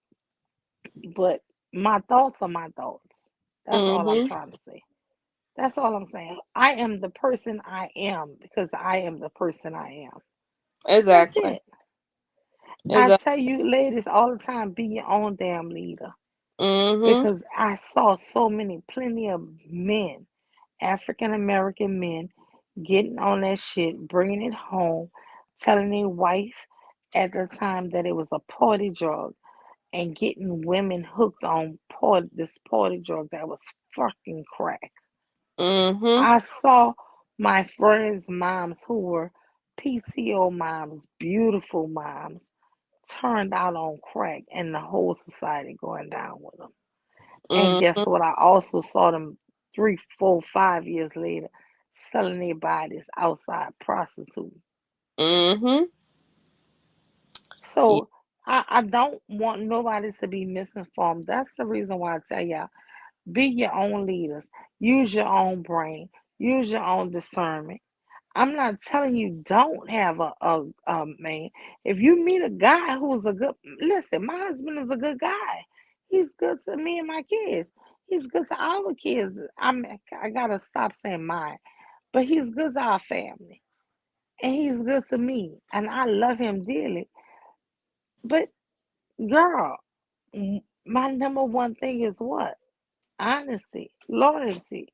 S1: but my thoughts are my thoughts. That's all I'm
S3: Mm-hmm.
S1: trying to say. That's all I'm saying. I am the person I am because I am the person I am. That's
S3: Exactly.
S1: it. I
S3: Exactly.
S1: tell you, ladies, all the time, be your own damn leader.
S3: Mm-hmm.
S1: Because I saw so many, plenty of men, African American men, getting on that shit, bringing it home, telling their wife at the time that it was a party drug, and getting women hooked on this party drug that was fucking crack.
S3: Mm-hmm.
S1: I saw my friends' moms who were PTO moms, beautiful moms, turned out on crack, and the whole society going down with them. And guess
S3: Mm-hmm.
S1: what? I also saw them 3, 4, 5 years later selling their bodies outside prostituting.
S3: Mm-hmm.
S1: So I don't want nobody to be misinformed. That's the reason why I tell y'all, be your own leaders. Use your own brain. Use your own discernment. I'm not telling you don't have a man. If you meet a guy who's a good, listen, my husband is a good guy. He's good to me and my kids. He's good to our kids. I gotta stop saying mine, but he's good to our family, and he's good to me, and I love him dearly. But girl, my number one thing is what? Honesty, loyalty.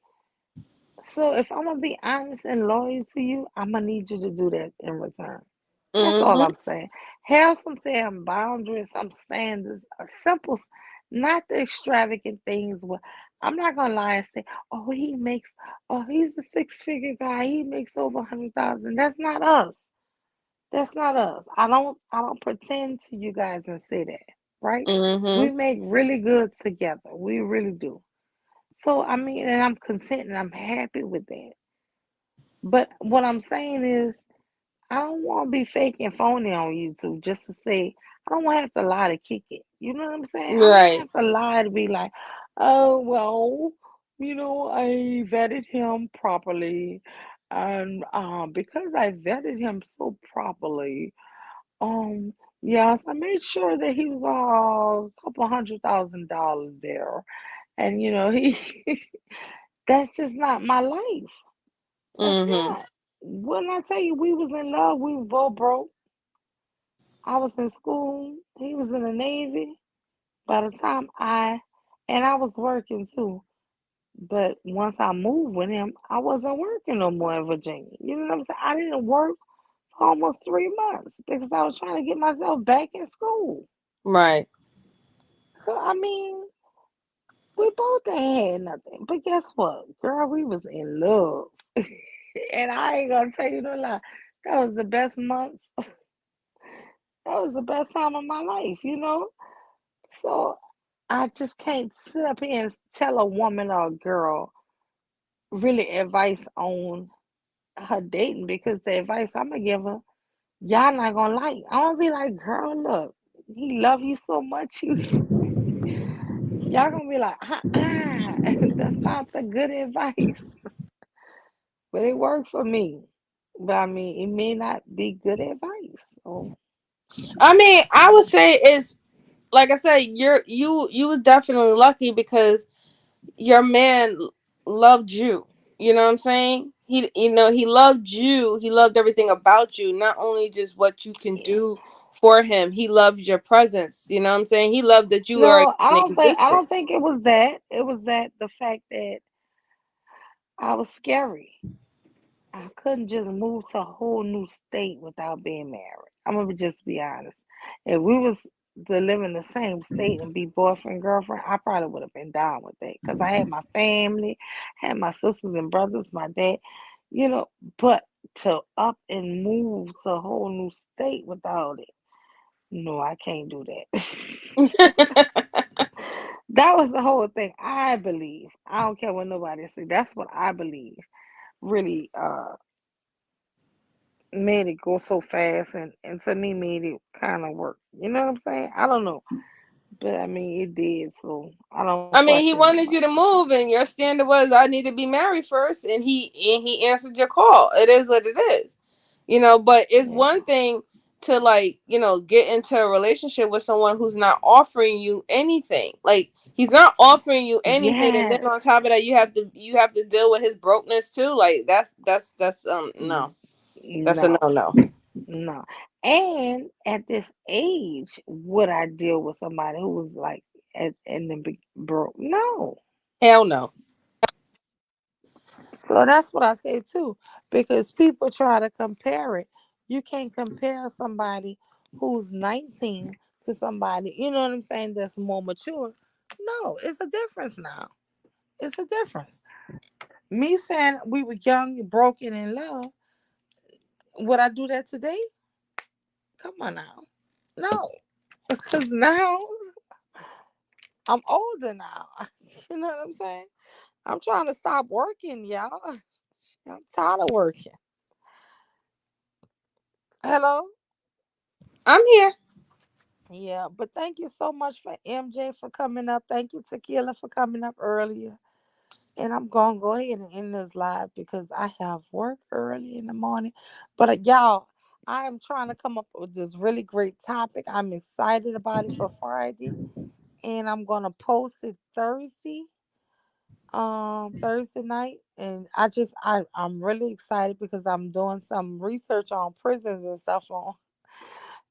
S1: So if I'm gonna be honest and loyal to you, I'm gonna need you to do that in return. That's all
S3: Mm-hmm.
S1: I'm saying. Have some damn boundaries, some standards, a simple, not the extravagant things. Where I'm not gonna lie and say, "Oh, he's a six-figure guy. He makes over 100,000." That's not us. That's not us. I don't pretend to you guys and say that, right?
S3: Mm-hmm.
S1: We make really good together. We really do. So I mean, and I'm content and I'm happy with that. But what I'm saying is, I don't want to be fake and phony on YouTube just to say, I don't want to have to lie to kick it. You know what I'm saying? I don't want to
S3: Right.
S1: have to lie to be like, oh, well, I vetted him properly. And because I vetted him so properly, um, yes, I made sure that he was a couple $100,000 there. And, that's just not my life. That's
S3: Mm-hmm.
S1: not. When I tell you we was in love, we was both broke. I was in school. He was in the Navy. By the time and I was working too. But once I moved with him, I wasn't working no more in Virginia. You know what I'm saying? I didn't work for almost 3 months because I was trying to get myself back in school.
S3: Right.
S1: So I mean, we both ain't had nothing. But guess what? Girl, we was in love. And I ain't gonna tell you no lie. That was the best months. That was the best time of my life. So I just can't sit up here and tell a woman or a girl really advice on her dating because the advice I'm gonna give her, y'all not gonna like. I'm gonna be like, girl, look, he love you so much, y'all gonna be like, that's not the good advice. But it worked for me. But I mean, it may not be good advice. So
S3: I mean, I would say it's like I said, you was definitely lucky because your man loved you. You know what I'm saying? He loved you. He loved everything about you, not only just what you can
S1: yeah.
S3: do for him. He loved your presence. You know what I'm saying? He loved that you are
S1: No, I
S3: in
S1: don't think I
S3: existence.
S1: don't think it was that. It was that the fact that I was scary. I couldn't just move to a whole new state without being married. I'm gonna just be honest. If we was to live in the same state and be boyfriend girlfriend, I probably would have been down with that because I had my family, had my sisters and brothers, my dad, you know. But to up and move to a whole new state without it, no, I can't do that. That was the whole thing. I believe. I don't care what nobody says. That's what I believe. Really, made it go so fast and to me made it kind of work. You know what I'm saying? I don't know. But I mean it did, so I don't
S3: I mean,
S1: question
S3: he
S1: it that
S3: wanted
S1: much.
S3: you to move, and your standard was, "I need to be married first," and he answered your call. It is what it is, But it's
S1: Yeah.
S3: one thing to get into a relationship with someone who's not offering you anything. Like He's not offering you anything, and then
S1: Yes.
S3: on top of that, you have to deal with his brokenness too. Like that's no, that's a
S1: No,
S3: no.
S1: no. And at this age, would I deal with somebody who was like in the broke? No.
S3: Hell no.
S1: So that's what I say too, because people try to compare it. You can't compare somebody who's 19 to somebody, you know what I'm saying, that's more mature. No, it's a difference now. It's a difference. Me saying we were young, broken, in love, would I do that today? Come on now. No, because now I'm older now. You know what I'm saying? I'm trying to stop working, y'all. I'm tired of working. Hello?
S3: I'm here.
S1: Yeah, but thank you so much for MJ for coming up. Thank you, Tequila, for coming up earlier. And I'm going to go ahead and end this live because I have work early in the morning. But y'all, I am trying to come up with this really great topic. I'm excited about it for Friday. And I'm going to post it Thursday night. And I'm really excited because I'm doing some research on prisons and stuff on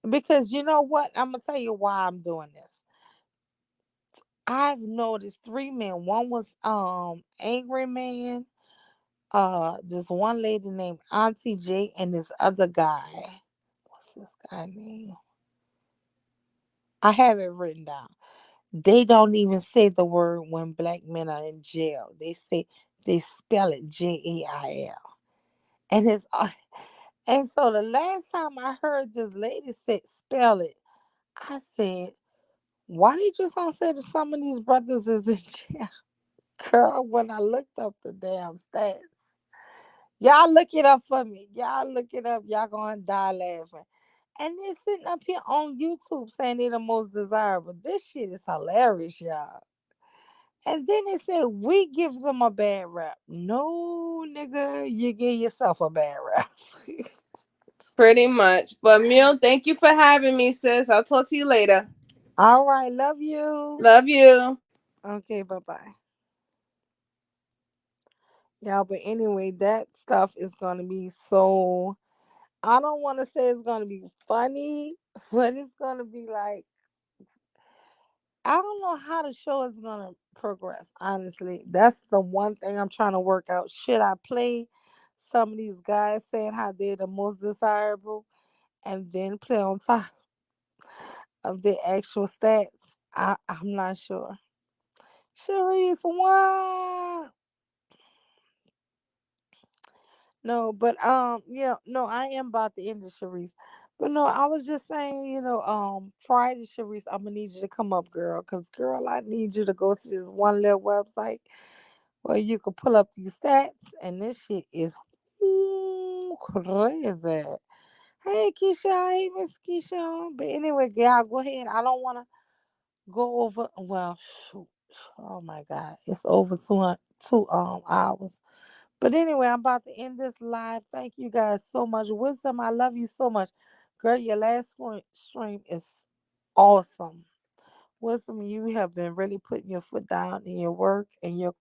S1: because you know what? I'm gonna tell you why I'm doing this. I've noticed three men. One was Angry Man, this one lady named Auntie J, and this other guy. What's this guy name? I have it written down. They don't even say the word when black men are in jail. They spell it Jail. And it's and so the last time I heard this lady say spell it, I said, why they just don't say that some of these brothers is in jail? Girl, when I looked up the damn stats, y'all look it up for me. Y'all look it up. Y'all gonna die laughing. And they're sitting up here on YouTube saying they're the most desirable. This shit is hilarious, y'all. And then they said we give them a bad rap. No, nigga, you give yourself a bad rap.
S3: Pretty much. But Mill, thank you for having me, sis. I'll talk to you later.
S1: All right, love you.
S3: Love you.
S1: Okay, bye-bye. Yeah, but anyway, that stuff is gonna be so. I don't want to say it's gonna be funny, but it's gonna be like I don't know how the show is gonna progress. Honestly, that's the one thing I'm trying to work out. Should I play some of these guys saying how they're the most desirable, and then play on top of their actual stats? I'm not sure. Sharice, what? No, but yeah, no, I am about to end the Sharice. But no, I was just saying, Friday, Sharice, I'm gonna need you to come up, girl, cause girl, I need you to go to this one little website where you can pull up these stats, and this shit is crazy. Hey, Keisha, hey, Miss Keisha. But anyway, yeah, go ahead. I don't want to go over. Well, shoot. Oh my God, it's over 2 hours. But anyway, I'm about to end this live. Thank you guys so much. Wisdom, I love you so much. Girl, your last stream is awesome. Wisdom, you have been really putting your foot down in your work and your